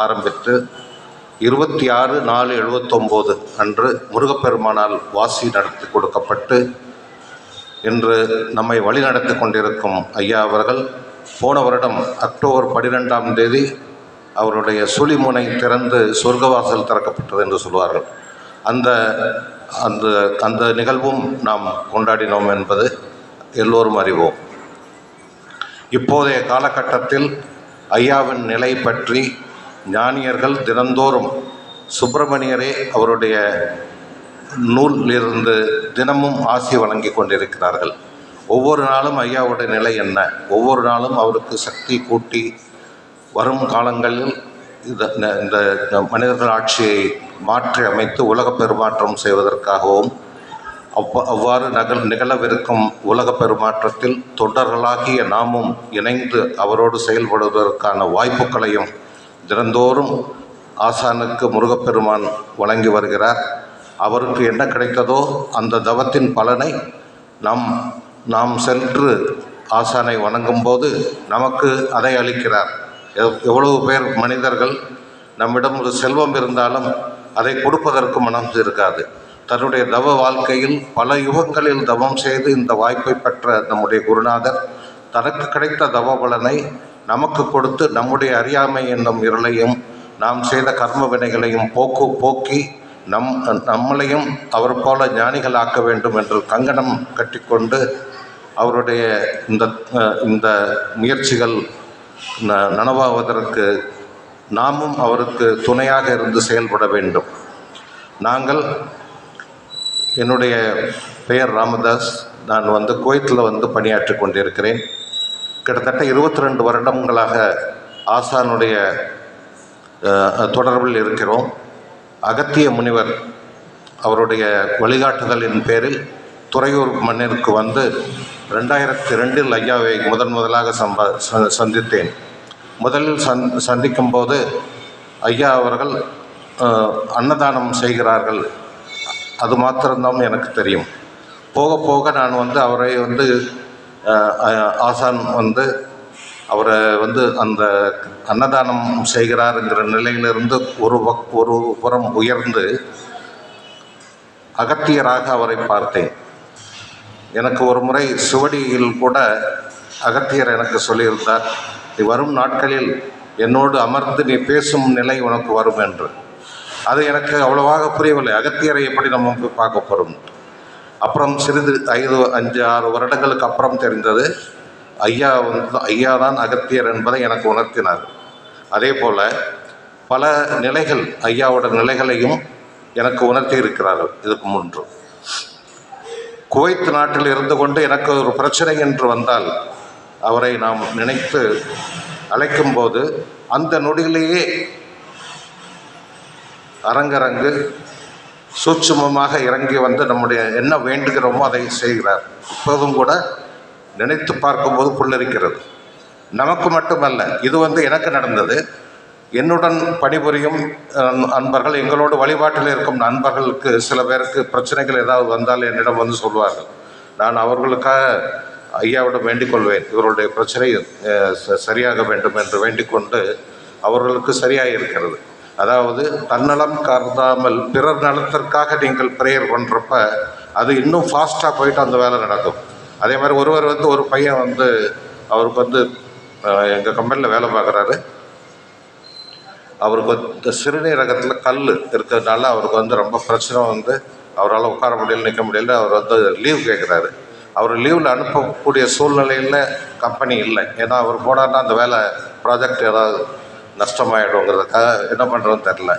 ஆரம்பித்து 26/4/79 அன்று முருகப்பெருமானால் வாசி நடத்தி கொடுக்கப்பட்டு இன்று நம்மை வழிநடத்தி கொண்டிருக்கும் ஐயா அவர்கள் போன வருடம் அக்டோபர் 12ஆம் தேதி அவருடைய சுழிமுனை திறந்து சொர்க்கவாசல் திறக்கப்பட்டது என்று சொல்வார்கள். அந்த அந்த அந்த நிகழ்வும் நாம் கொண்டாடினோம் என்பது எல்லோரும் அறிவோம். இப்போதைய காலகட்டத்தில் ஐயாவின் நிலை பற்றி ஞானியர்கள் தினந்தோறும் சுப்பிரமணியரே அவருடைய நூலிலிருந்து தினமும் ஆசி வழங்கி கொண்டிருக்கிறார்கள். ஒவ்வொரு நாளும் ஐயாவுடைய நிலை என்ன, ஒவ்வொரு நாளும் அவருக்கு சக்தி கூட்டி வரும் காலங்களில் இந்த மனிதர்கள் ஆட்சியை மாற்றி அமைத்து உலக பெருமாற்றம் செய்வதற்காகவும் அவ்வாறு நிகழவிருக்கும் உலக பெருமாற்றத்தில் தொண்டர்களாகிய நாமும் இணைந்து அவரோடு செயல்படுவதற்கான வாய்ப்புகளையும் தினந்தோறும் ஆசானுக்கு முருகப்பெருமான் வழங்கி வருகிறார். அவருக்கு என்ன கிடைத்ததோ அந்த தவத்தின் பலனை நாம் சென்று ஆசானை வணங்கும்போது நமக்கு அதை அளிக்கிறார். எவ்வளவு பேர் மனிதர்கள் நம்மிடம் ஒரு செல்வம் இருந்தாலும் அதை கொடுப்பதற்கு மனம் இருக்காது. தன்னுடைய தவ வாழ்க்கையில் பல யுகங்களில் தவம் செய்து இந்த வாய்ப்பை பெற்ற நம்முடைய குருநாதர் தனக்கு கிடைத்த தவ பலனை நமக்கு கொடுத்து நம்முடைய அறியாமை என்னும் இருளையும் நாம் செய்த கர்ம வினைகளையும் போக்கி நம்மளையும் அவர் போல ஞானிகளாக்க வேண்டும் என்று கங்கணம் கட்டிக்கொண்டு அவருடைய இந்த முயற்சிகள் நனவாவதற்கு நாமும் அவருக்கு துணையாக இருந்து செயல்பட வேண்டும். என்னுடைய பெயர் ராமதாஸ். நான் குவைத்தில் பணியாற்றி கொண்டிருக்கிறேன். கிட்டத்தட்ட 22 வருடங்களாக ஆசானுடைய தொடர்பில் இருக்கிறோம். அகத்திய முனிவர் அவருடைய வழிகாட்டுதலின் பேரில் துறையூர் மண்ணிற்கு 2002 ஐயாவை முதலாக சந்தித்தேன். முதலில் சந்திக்கும் போது ஐயா அவர்கள் அன்னதானம் செய்கிறார்கள், அது மாத்திரம்தான் எனக்கு தெரியும். போக போக நான் அவரை ஆசான் அவரை அந்த அன்னதானம் செய்கிறாருங்கிற நிலையிலிருந்து ஒரு புறம் உயர்ந்து அகத்தியராக அவரை பார்த்தேன். எனக்கு ஒரு முறை சுவடியில் கூட அகத்தியர் எனக்கு சொல்லியிருந்தார், நீ வரும் நாட்களில் என்னோடு அமர்ந்து நீ பேசும் நிலை உனக்கு வரும் என்று. அது எனக்கு அவ்வளவாக புரியவில்லை. அகத்தியரை எப்படி நம்ம போய் பார்க்க போகிறோம். அப்புறம் சிறிது 5-6 வருடங்களுக்கு அப்புறம் தெரிந்தது, ஐயா தான் அகத்தியர் என்பதை எனக்கு உணர்த்தினார். அதே போல் பல நிலைகள் ஐயாவோட நிலைகளையும் எனக்கு உணர்த்தி இருக்கிறார்கள். இதுக்கு முன்பு குவைத் நாட்டில் இருந்து கொண்டு எனக்கு ஒரு பிரச்சனை என்று வந்தால் அவரை நாம் நினைத்து அழைக்கும்போது அந்த நொடியிலேயே அரங்கரங்கு சூட்சுமமாக இறங்கி நம்முடைய என்ன வேண்டுகிறோமோ அதை செய்கிறார். இப்போதும் கூட நினைத்து பார்க்கும்போது புல்லரிக்கிறது. நமக்கு மட்டுமல்ல, இது எனக்கு நடந்தது. என்னுடன் பணிபுரியும் அன்பர்கள், எங்களோடு வழிபாட்டில் இருக்கும் நண்பர்களுக்கு சில பேருக்கு பிரச்சனைகள் ஏதாவது வந்தால் என்னிடம் சொல்வார்கள். நான் அவர்களுக்காக ஐயாவிடம் வேண்டிக் கொள்வேன், இவருடைய பிரச்சனை சரியாக வேண்டும் என்று வேண்டிக்கொண்டு அவர்களுக்கு சரியாக இருக்கிறது. அதாவது தன்னலம் கருதாமல் பிறர் நலத்திற்காக நீங்கள் ப்ரேயர் பண்ணுறப்ப அது இன்னும் ஃபாஸ்ட்டாக போயிட்டு அந்த வேலை நடக்கும். அதே மாதிரி ஒரு பையன் அவருக்கு எங்கள் கம்பெனியில் வேலை பார்க்குறாரு. அவருக்கு சிறுநீரகத்தில் கல் இருக்கிறதுனால அவருக்கு ரொம்ப பிரச்சனை அவரால் உட்கார முடியல, நிற்க முடியல. அவர் லீவ் கேட்குறாரு. அவர் லீவில் அனுப்பக்கூடிய சூழ்நிலையில் கம்பெனி இல்லை. ஏன்னா அவர் போனார்னா அந்த வேலை ப்ராஜெக்ட் ஏதாவது நஷ்டமாயிடுங்கிறதுக்காக என்ன பண்ணுறதுன்னு தெரில.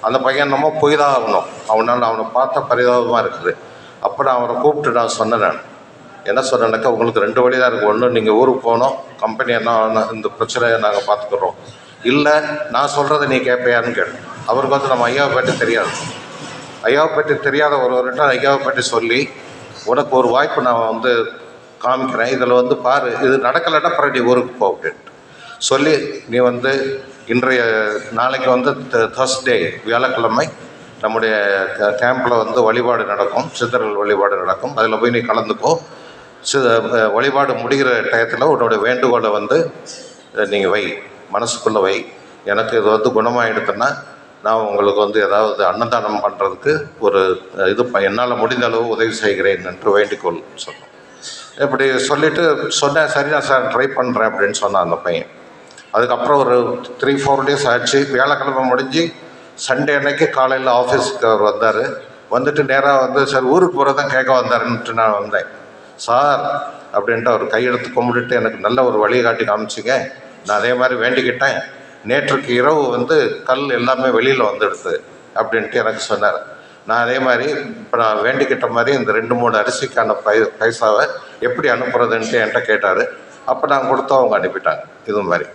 அந்த பையன் நம்ம போய் தான் ஆகணும். அவனை பார்த்த பரிதாபமாக இருக்குது. அப்போ நான் அவரை கூப்பிட்டு நான் சொன்னேன், என்ன சொன்னேன்னாக்கா, உங்களுக்கு 2 வழி தான் இருக்குது. ஒன்று, நீங்கள் ஊருக்கு போகணும், கம்பெனி என்ன இந்த பிரச்சனையை நாங்கள் பார்த்துக்குறோம். இல்லை, நான் சொல்கிறத நீ கேட்பையான்னு கேட்டேன். அவருக்கு நம்ம ஐயாவை பற்றி தெரியாது. ஐயாவை பற்றி தெரியாத ஒருவர்கிட்ட ஐயாவை பற்றி சொல்லி, உனக்கு ஒரு வாய்ப்பு நான் காமிக்கிறேன், இதில் பாரு, இது நடக்கலைன்னா பிறகு நீ ஊருக்கு போ அப்படின்ட்டு சொல்லி, நீ நாளைக்கு தர்ஸ்டே வியாழக்கிழமை நம்முடைய கேம்பில் வழிபாடு நடக்கும், சித்தர்கள் வழிபாடு நடக்கும், அதில் போய் நீ கலந்துக்கோ. வழிபாடு முடிகிற டயத்தில் உன்னோட வேண்டுகோளை வந்து நீங்கள் வை, மனசுக்குள்ளே வை. எனக்கு இது வந்து குணமாகிடுதுன்னா நான் உங்களுக்கு வந்து ஏதாவது அன்னதானம் பண்ணுறதுக்கு ஒரு இது என்னால் முடிந்த அளவு உதவி செய்கிறேன் என்று வேண்டிக்கொள் சொன்னோம். இப்படி சொல்லிவிட்டு சொன்னேன். சரிண்ணா சார், ட்ரை பண்ணுறேன் அப்படின்னு சொன்னான் அந்த பையன். அதுக்கப்புறம் ஒரு 3-4 டேஸ் ஆச்சு. வியாழக்கிழமை முடிஞ்சு சண்டே அன்னைக்கு காலையில் ஆஃபீஸுக்கு அவர் வந்தார். வந்துட்டு நேராக வந்து சார் ஊருக்கு போகிறதான் கேட்க வந்தாருன்ட்டு நான் வந்தேன். சார் அப்படின்ட்டு அவர் கையெடுத்து கும்பிட்டுட்டு எனக்கு நல்ல ஒரு வழிகாட்டி காமிச்சிங்க, நான் அதே மாதிரி வேண்டிக்கிட்டேன், நேற்றுக்கு இரவு வந்து கல் எல்லாமே வெளியில் வந்துடுது அப்படின்ட்டு எனக்கு சொன்னார். நான் அதே மாதிரி இப்போ நான் வேண்டிக்கிட்ட மாதிரி இந்த 2-3 அரிசிக்கான பைசாவை எப்படி அனுப்புறதுன்ட்டு என்கிட்ட கேட்டார். அப்போ நான் கொடுத்தோம், அவங்க அனுப்பிட்டாங்க. இது மாதிரி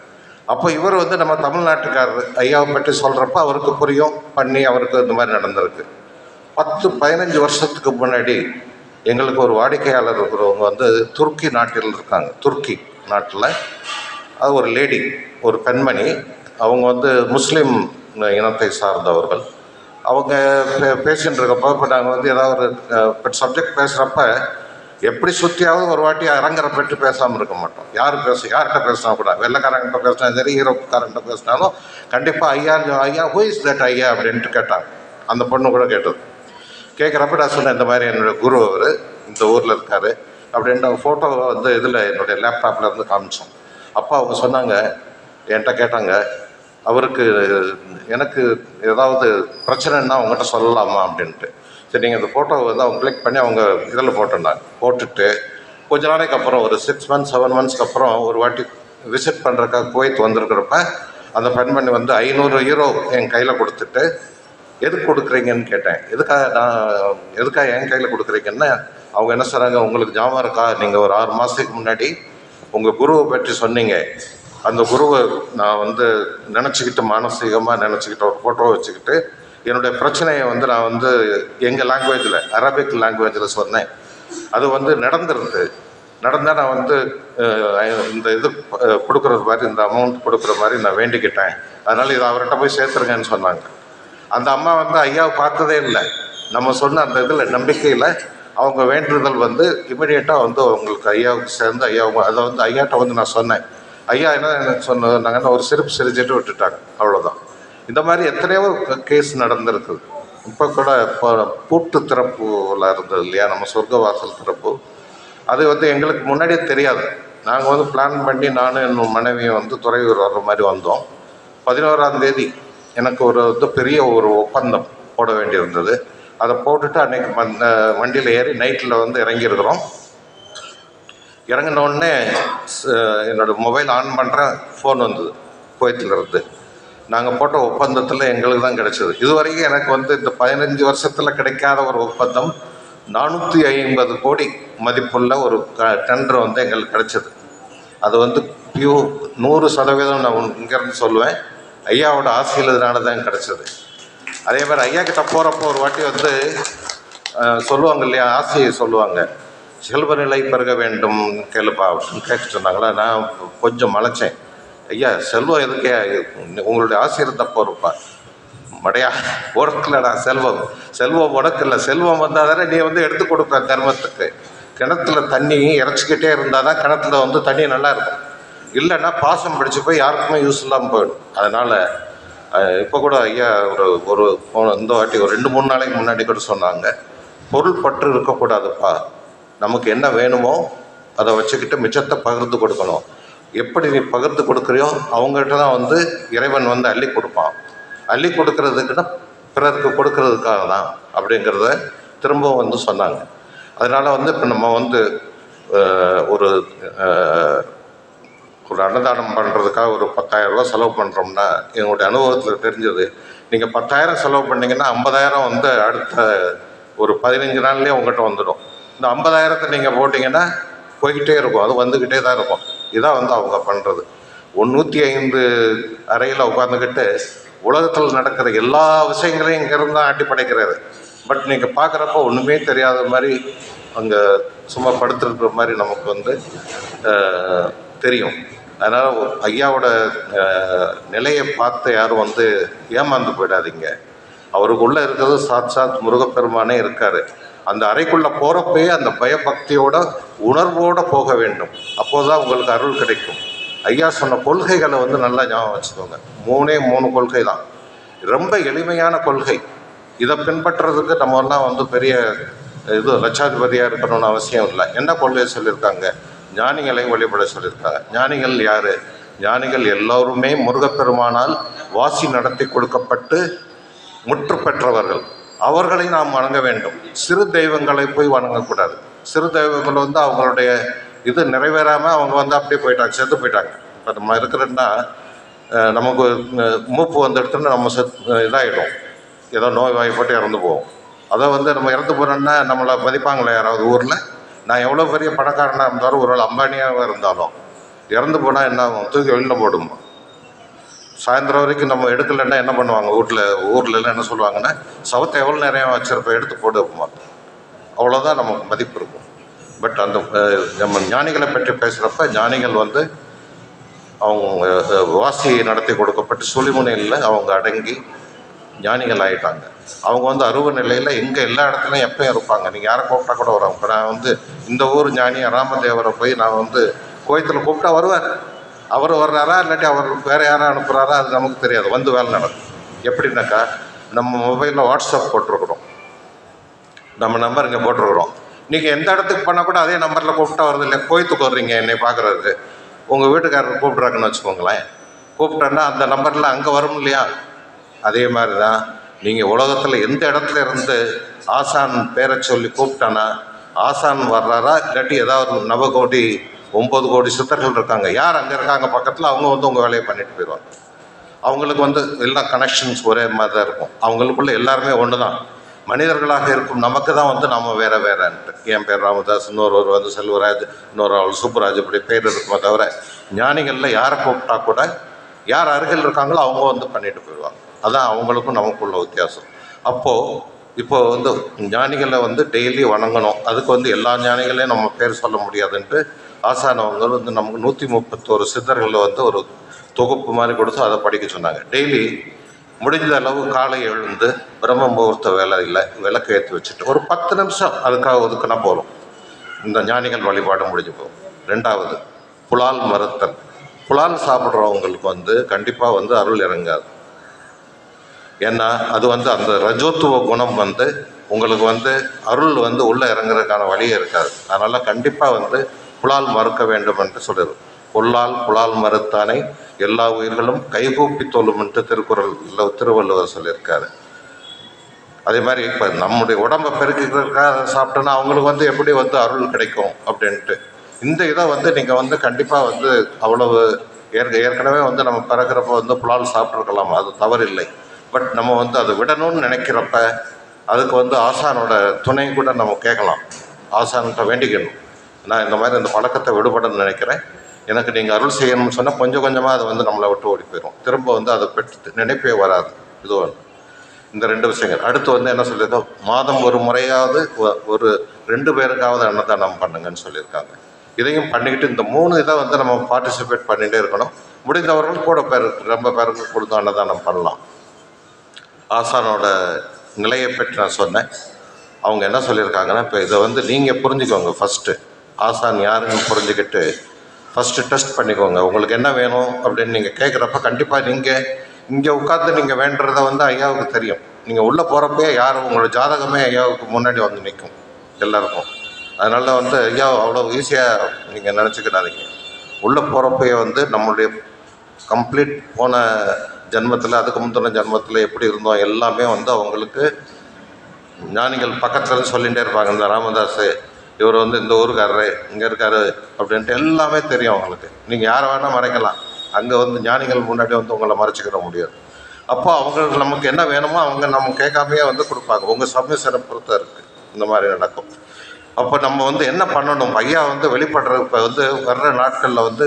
அப்போ இவர் வந்து நம்ம தமிழ்நாட்டுக்காரர் ஐயாவை பற்றி சொல்கிறப்ப அவருக்கு புரியும் பண்ணி அவருக்கு இந்த மாதிரி நடந்திருக்கு. 10-15 வருஷத்துக்கு முன்னாடி எங்களுக்கு ஒரு வாடிக்கையாளர் இருக்கிறவங்க வந்து துருக்கி நாட்டில் இருக்காங்க. துருக்கி நாட்டில் அது ஒரு லேடி, ஒரு பெண்மணி. அவங்க வந்து முஸ்லீம் இனத்தை சார்ந்தவர்கள். அவங்க பேசிகிட்டு இருக்கப்போ இப்போ நாங்கள் வந்து ஏதாவது ஒரு சப்ஜெக்ட் பேசுகிறப்ப எப்படி சுற்றியாவது ஒரு வாட்டி அரங்கரை பற்றி பேசாமல் இருக்க மாட்டோம். யார்கிட்ட பேசினா கூட, வெள்ளைக்காரங்கிட்ட பேசினா சரி, ஈரோப்புக்காரங்கிட்ட பேசினாலும் கண்டிப்பாக ஐயா ஹூ இஸ் தட் ஐயா அப்படின்ட்டு கேட்டாங்க. அந்த பொண்ணு கூட கேட்டது. கேட்குறப்ப நான் சொன்னேன், இந்த மாதிரி என்னோடய குரு அவர் இந்த ஊரில் இருக்கார் அப்படின்ட்டு அவங்க ஃபோட்டோவை வந்து இதில் என்னுடைய லேப்டாப்பில் இருந்து காமிச்சோம். அப்போ அவங்க சொன்னாங்க, என்கிட்ட கேட்டாங்க, அவருக்கு எனக்கு ஏதாவது பிரச்சனைன்னா அவங்ககிட்ட சொல்லலாமா அப்படின்ட்டு. சரி, நீங்கள் இந்த ஃபோட்டோவை வந்து அவங்க கிளிக் பண்ணி அவங்க இதில் போட்டிருந்தாங்க. போட்டுட்டு கொஞ்ச நாளைக்கு அப்புறம் ஒரு 6 months 7 monthsக்கு அப்புறம் ஒரு வாட்டி விசிட் பண்ணுறக்காக குவைத் வந்திருக்கிறப்ப அந்த பெண்மணி வந்து 500 யூரோ என் கையில் கொடுத்துட்டு, எதுக்கு கொடுக்குறீங்கன்னு கேட்டேன். எதுக்காக என் கையில் கொடுக்குறீங்கன்னா அவங்க என்ன சொல்கிறாங்க, உங்களுக்கு ஞாபகம் இருக்கா, நீங்கள் ஒரு 6 மாதத்துக்கு முன்னாடி உங்கள் குருவை பற்றி சொன்னீங்க, அந்த குருவை நான் வந்து நினச்சிக்கிட்டு மானசீகமாக நினச்சிக்கிட்டு ஒரு ஃபோட்டோ வச்சுக்கிட்டு என்னுடைய பிரச்சனையை வந்து நான் வந்து எங்கள் லாங்குவேஜில் அரபிக் லாங்குவேஜில் சொன்னேன். அது வந்து நடந்தால் நான் வந்து இந்த இது கொடுக்குறது மாதிரி, இந்த அமௌண்ட் கொடுக்குற மாதிரி நான் வேண்டிக்கிட்டேன், அதனால் இதை அவர்கிட்ட போய் சேர்த்துருங்கன்னு சொன்னாங்க. அந்த அம்மா வந்து ஐயாவை பார்த்ததே இல்லை. நம்ம சொன்ன அந்த இதில் நம்பிக்கையில் அவங்க வேண்டுதல் வந்து இமிடியேட்டாக வந்து அவங்களுக்கு ஐயாவுக்கு சேர்ந்து அதை வந்து ஐயாட்ட வந்து நான் சொன்னேன். ஐயா என்ன எனக்கு சொன்னாங்கன்னா ஒரு சிரிப்பு சிரிச்சுட்டு விட்டுட்டாங்க, அவ்வளோதான். இந்த மாதிரி எத்தனையோ கேஸ் நடந்திருக்குது. இப்போ கூட இப்போ பூட்டு திறப்புல இருந்தது இல்லையா, நம்ம சொர்க்கவாசல் திறப்பு, அது வந்து எங்களுக்கு முன்னாடியே தெரியாது. நாங்கள் வந்து பிளான் பண்ணி நானும் என் மனைவியும் வந்து துறையூர் வர்ற மாதிரி வந்தோம். 11ஆம் தேதி எனக்கு ஒரு வந்து பெரிய ஒரு ஒப்பந்தம் போட வேண்டியிருந்தது. அதை போட்டுட்டு அன்றைக்கி வண்டியில் ஏறி நைட்டில் வந்து இறங்கியிருக்கிறோம். இறங்கினோடனே என்னோடய மொபைல் ஆன் பண்ணுறேன், ஃபோன் வந்தது குவைத்தில் இருந்து. நாங்கள் போட்ட ஒப்பந்தத்தில் எங்களுக்கு தான் கிடைச்சது. இதுவரைக்கும் எனக்கு வந்து இந்த 15 வருஷத்தில் கிடைக்காத ஒரு ஒப்பந்தம், 450 கோடி மதிப்புள்ள ஒரு டெண்டர் வந்து எங்களுக்கு கிடைச்சது. அது வந்து 100% நான் இங்கேருந்து சொல்லுவேன், ஐயாவோட ஆசையிலதுனால தான் கிடச்சிது. அதே மாதிரி ஐயா கிட்ட போகிறப்போ ஒரு வாட்டி வந்து சொல்லுவாங்க இல்லையா, ஆசையை சொல்லுவாங்க, செல்வ நிலை பெருக வேண்டும் கேளுப்பா அப்படின்னு கேட்க சொன்னாங்களா. நான் கொஞ்சம் மலைச்சேன், ஐயா செல்வம் எதுக்கே, உங்களுடைய ஆசை இருந்தால் போகிறப்பா, மடையா உனக்குலடா செல்வம் உனக்கு இல்லை, செல்வம் வந்தால் தானே நீ வந்து எடுத்து கொடுப்ப தர்மத்துக்கு. கிணத்துல தண்ணி இறச்சிக்கிட்டே இருந்தால் தான் கிணத்துல வந்து தண்ணி நல்லா இருக்கும், இல்லைன்னா பாசம் பிடிச்சி போய் யாருக்குமே யூஸ் இல்லாமல் போயிடும். அதனால் இப்போ கூட ஐயா ஒரு இந்த வாட்டி ஒரு 2-3 நாளைக்கு முன்னாடி கூட சொன்னாங்க, பொருள் பற்று இருக்கக்கூடாதுப்பா, நமக்கு என்ன வேணுமோ அதை வச்சுக்கிட்டு மிச்சத்தை பகிர்ந்து கொடுக்கணும். எப்படி நீ பகிர்ந்து கொடுக்குறியோ அவங்ககிட்ட தான் வந்து இறைவன் வந்து அள்ளி கொடுப்பான். அள்ளி கொடுக்கறதுக்குன்னா பிறருக்கு கொடுக்கறதுக்காக தான் அப்படிங்கிறத திரும்பவும் வந்து சொன்னாங்க. அதனால் வந்து இப்போ நம்ம வந்து ஒரு அன்னதானம் பண்ணுறதுக்காக ஒரு 10,000 ரூபா செலவு பண்ணுறோம்னா, என்னுடைய அனுபவத்தில் தெரிஞ்சது, நீங்கள் 10,000 செலவு பண்ணிங்கன்னா 50,000 வந்து அடுத்த ஒரு 15 நாள்லேயே உங்கள்கிட்ட வந்துடும். இந்த 50,000 நீங்கள் போட்டிங்கன்னா போய்கிட்டே இருக்கும், அது வந்துக்கிட்டே தான் இருக்கும். இதான் வந்து அவங்க பண்ணுறது. 105 அறையில் உட்காந்துக்கிட்டு உலகத்தில் நடக்கிற எல்லா விஷயங்களையும் இங்கேருந்து தான் ஆட்டி படைக்கிறாரு. பட் நீங்கள் பார்க்குறப்போ ஒன்றுமே தெரியாத மாதிரி அங்கே சும்மா படுத்துருக்கிற மாதிரி நமக்கு வந்து தெரியும். அதனால் ஐயாவோட நிலையை பார்த்து யாரும் வந்து ஏமாந்து போயிடாதீங்க. அவருக்குள்ளே இருக்கிறது சாட்சாத் முருகப்பெருமானே இருக்கார். அந்த அறைக்குள்ளே போகிறப்பயே அந்த பயபக்தியோடு உணர்வோடு போக வேண்டும். அப்போதுதான் உங்களுக்கு அருள் கிடைக்கும். ஐயா சொன்ன கொள்கைகளை வந்து நல்லா ஞாபகம் வச்சுக்கோங்க. 3 கொள்கை தான், ரொம்ப எளிமையான கொள்கை. இதை பின்பற்றுறதுக்கு நம்மெல்லாம் வந்து பெரிய லட்சாதிபதியாக இருக்கணும்னு அவசியம் இல்லை. என்ன கொள்கையை சொல்லியிருக்காங்க? ஞானிகளை வழிபட சொல்லியிருக்காங்க. ஞானிகள் யார்? ஞானிகள் எல்லோருமே முருகப்பெருமானால் வாசி நடத்தி கொடுக்கப்பட்டு முற்று பெற்றவர்கள். அவர்களை நாம் வணங்க வேண்டும். சிறு தெய்வங்களை போய் வணங்கக்கூடாது. சிறு தெய்வங்கள் வந்து அவங்களுடைய இது நிறைவேறாமல் அவங்க வந்து அப்படியே போயிட்டாங்க, செத்து போயிட்டாங்க. இப்போ நம்ம இருக்கிறோன்னா நமக்கு மூப்பு வந்துடுத்துன்னு நம்ம இதாகிடும், ஏதோ நோய் வாய்ப்பட்டு இறந்து போவோம். அதை வந்து நம்ம இறந்து போகிறோன்னா நம்மளை மதிப்பாங்களே யாராவது ஊரில்? நான் எவ்வளோ பெரிய பணக்காரனாக இருந்தாலும் ஒரு அம்பானியாக இருந்தாலும் இறந்து போனால் என்ன ஆகும்? தூக்கி வெளியில் போடுமா? சாயந்தரம் வரைக்கும் நம்ம எடுக்கலைன்னா என்ன பண்ணுவாங்க? ஊர்லலாம் என்ன சொல்லுவாங்கன்னா, சவத்தை எவ்வளோ நிறையா வச்சுருப்ப எடுத்து போடு வைப்போமா. அவ்வளோதான் நமக்கு மதிப்பு இருக்கும். பட் அந்த நம்ம ஞானிகளை பற்றி பேசுகிறப்ப ஞானிகள் வந்து அவங்க வாசி நடத்தி கொடுக்கப்பட்டு சுழிமுனையில் அவங்க அடங்கி ஞானிகள் ஆகிட்டாங்க. அவங்க வந்து அருவ நிலையில் எங்கே எல்லா இடத்துலையும் எப்பயும் இருப்பாங்க. நீங்கள் யாரை கூப்பிட்டா கூட வருவாங்க. இப்போ நான் வந்து இந்த ஊர் ஞானியை ராமதேவரை போய் நான் வந்து கோயத்தில் கூப்பிட்டா வருவார். அவர் வர்றாரா இல்லாட்டி அவர் வேறு யாரும் அனுப்புகிறாரா அது நமக்கு தெரியாது. வந்து வேலை நடக்கும். எப்படின்னாக்கா, நம்ம மொபைலில் வாட்ஸ்அப் போட்டிருக்கிறோம், நம்ம நம்பர் இங்கே போட்டிருக்கிறோம். நீங்கள் எந்த இடத்துக்கு பண்ணால் கூட அதே நம்பரில் கூப்பிட்டா வருது இல்லை? கோயத்துக்கு வர்றீங்க என்னை பார்க்குறதுக்கு, உங்கள் வீட்டுக்காரர் கூப்பிட்றாங்கன்னு வச்சுக்கோங்களேன். கூப்பிட்டேன்னா அந்த நம்பரில் அங்கே வரும் இல்லையா? அதே மாதிரி தான் நீங்கள் உலகத்தில் எந்த இடத்துல இருந்து ஆசான் பேரை சொல்லி கூப்பிட்டானா ஆசான் வர்றாரா இல்லாட்டி ஏதாவது 9 கோடி சித்தர்கள் இருக்காங்க, யார் அங்கே இருக்காங்க பக்கத்தில், அவங்க வந்து உங்கள் வேலையை பண்ணிட்டு போயிடுவாங்க. அவங்களுக்கு வந்து எல்லா கனெக்ஷன்ஸ் ஒரே மாதிரி தான் இருக்கும். அவங்களுக்குள்ள எல்லாருமே ஒன்று தான். மனிதர்களாக இருக்கும் நமக்கு தான் வந்து நம்ம வேறேன்ட்டு, என் பேர் ராமதாஸ், இன்னொருவர் வந்து செல்வராஜ், இன்னொரு ஆள் சூப்பராஜ், இப்படி பேர் இருக்குமே தவிர ஞானிகளில் யாரை கூப்பிட்டா கூட யார் அருகில் இருக்காங்களோ அவங்க வந்து பண்ணிட்டு போயிடுவாங்க. அதான் அவங்களுக்கும் நமக்குள்ள வித்தியாசம். இப்போ வந்து ஞானிகளை வந்து டெய்லி வணங்கணும். அதுக்கு வந்து எல்லா ஞானிகளையும் நம்ம பேர் சொல்ல முடியாதுன்ட்டு ஆசானவங்க வந்து நமக்கு 131 சித்தர்களில் வந்து ஒரு தொகுப்பு மாதிரி கொடுத்து அதை படிக்க சொன்னாங்க. டெய்லி முடிஞ்ச அளவு காலை எழுந்து பிரம்ம முகூர்த்த வேலையில் விளக்கு ஏற்றி வச்சுட்டு ஒரு 10 நிமிஷம் அதுக்காக ஒதுக்குனா போதும். இந்த ஞானிகள் வழிபாடு முடிஞ்சு போகும். 2வது, புலால் மறுத்தல். புலால் சாப்பிட்றவங்களுக்கு வந்து கண்டிப்பாக வந்து அருள் இறங்காது. ஏன்னா அது வந்து அந்த ரஜோத்துவ குணம் வந்து உங்களுக்கு வந்து அருள் வந்து உள்ளே இறங்குறதுக்கான வழியே இருக்காது. அதனால் கண்டிப்பாக வந்து புலால் மறுக்க வேண்டும் என்று சொல்லுது. புலால் மறுத்தானை எல்லா உயிர்களும் கைகூப்பி தொழும்ன்ட்டு திருவள்ளுவர் சொல்லியிருக்காரு. அதே மாதிரி இப்போ நம்முடைய உடம்பை பெருக்கிறதுக்காக சாப்பிட்டோன்னா அவங்களுக்கு வந்து எப்படி வந்து அருள் கிடைக்கும் அப்படின்ட்டு இந்த இதை வந்து நீங்கள் வந்து கண்டிப்பாக வந்து அவ்வளவு ஏற்கனவே வந்து நம்ம பிறக்கிறப்ப வந்து புலால் சாப்பிட்ருக்கலாம், அது தவறில்லை. பட் நம்ம வந்து அதை விடணும்னு நினைக்கிறப்ப அதுக்கு வந்து ஆசானோட துணை கூட நம்ம கேட்கலாம், ஆசான்கிட்ட வேண்டிக்கணும். நான் இந்த மாதிரி இந்த பழக்கத்தை விடுபடணும்னு நினைக்கிறேன், எனக்கு நீங்கள் அருள் செய்யணும்னு சொன்னால் கொஞ்சம் கொஞ்சமாக அது வந்து நம்மளை விட்டு ஓடி போயிடும். திரும்ப வந்து அதை பெற்று நினைப்பே வராது. இது ஒன்று. இந்த 2 விஷயங்கள். அடுத்து வந்து என்ன சொல்லியிருக்கோம், மாதம் ஒரு முறையாவது ஒரு 2 பேருக்காவது அன்னதானம் பண்ணுங்கன்னு சொல்லியிருக்காங்க. இதையும் பண்ணிக்கிட்டு இந்த 3 இதை வந்து நம்ம பார்ட்டிசிபேட் பண்ணிகிட்டே இருக்கணும். முடிந்தவர்கள் கூட ரொம்ப பேருக்கு கொடுத்து அன்னதானம் பண்ணலாம். ஆசானோட நிலையை பற்றி நான் சொன்னேன். அவங்க என்ன சொல்லியிருக்காங்கன்னா, இப்போ இதை வந்து நீங்கள் புரிஞ்சுக்கோங்க. ஃபஸ்ட்டு ஆசான் யாருன்னு புரிஞ்சுக்கிட்டு ஃபஸ்ட்டு டெஸ்ட் பண்ணிக்கோங்க. உங்களுக்கு என்ன வேணும் அப்படின்னு நீங்கள் கேட்குறப்ப கண்டிப்பாக நீங்கள் இங்கே உட்காந்து நீங்கள் வேண்டுறதை வந்து ஐயாவுக்கு தெரியும். நீங்கள் உள்ளே போகிறப்பே யாரும் உங்களோட ஜாதகமே ஐயாவுக்கு முன்னாடி வந்து நிற்கும் எல்லாருக்கும். அதனால் வந்து ஐயா அவ்வளோ ஈஸியாக நீங்கள் நினச்சிக்கிடாதீங்க. உள்ளே போகிறப்பே வந்து நம்மளுடைய கம்ப்ளீட் போன ஜென்மத்தில் அதுக்கு முந்தின ஜென்மத்தில் எப்படி இருந்தோம் எல்லாமே வந்து அவங்களுக்கு ஞானிகள் பக்கத்தில் சொல்லிகிட்டே இருப்பாங்க. இந்த ராமதாஸ் இவர் வந்து இந்த ஊருக்காரரு இங்கே இருக்கார் அப்படின்ட்டு எல்லாமே தெரியும் அவங்களுக்கு. நீங்கள் யாரை வேணால் மறைக்கலாம், அங்கே வந்து ஞானிகள் முன்னாடி வந்து உங்களை மறைச்சிக்கிற முடியாது. அப்போ அவங்களுக்கு நமக்கு என்ன வேணுமோ அவங்க நம்ம கேட்காமையே வந்து கொடுப்பாங்க. உங்கள் சப்மிஷனை பொறுத்த இருக்குது இந்த மாதிரி நடக்கும். அப்போ நம்ம வந்து என்ன பண்ணணும், ஐயா வந்து வெளிப்படுற இப்போ வந்து வர்ற நாட்களில் வந்து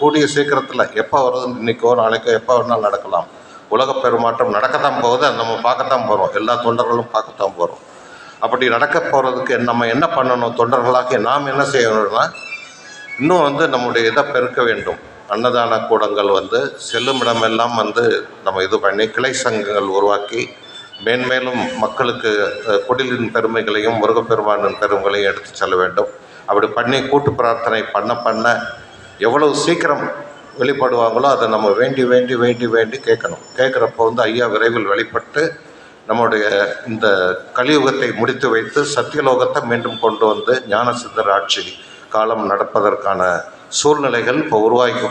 கூடிய சீக்கிரத்தில் எப்போ வருதுன்னு இன்றைக்கோ நாளைக்கோ எப்போ வேணாலும் நடக்கலாம். உலக பெருமாற்றம் நடக்கத்தான் போகுது, அது நம்ம பார்க்கத்தான் போகிறோம், எல்லா தொண்டர்களும் பார்க்கத்தான் போகிறோம். அப்படி நடக்க போகிறதுக்கு நம்ம என்ன பண்ணணும், தொண்டர்களாக நாம் என்ன செய்யணும்னா இன்னும் வந்து நம்முடைய இதை பெருக்க வேண்டும். அன்னதான கூடங்கள் வந்து செல்லுமிடமெல்லாம் வந்து நம்ம இது பண்ணி கிளை சங்கங்கள் உருவாக்கி மேன்மேலும் மக்களுக்கு குடிலின் பெருமைகளையும் முருகப்பெருமானின் பெருமைகளையும் எடுத்து செல்ல வேண்டும். அப்படி பண்ணி கூட்டு பிரார்த்தனை பண்ண எவ்வளவு சீக்கிரம் வெளிப்படுவாங்களோ அதை நம்ம வேண்டி வேண்டி வேண்டி வேண்டி கேட்கணும். கேட்குறப்போ ஐயா விரைவில் வெளிப்பட்டு நம்முடைய இந்த கலியுகத்தை முடித்து வைத்து சத்தியலோகத்தை மீண்டும் கொண்டு வந்து ஞான சித்தர் ஆட்சி காலம் நடப்பதற்கான சூழ்நிலைகள் இப்போ உருவாகி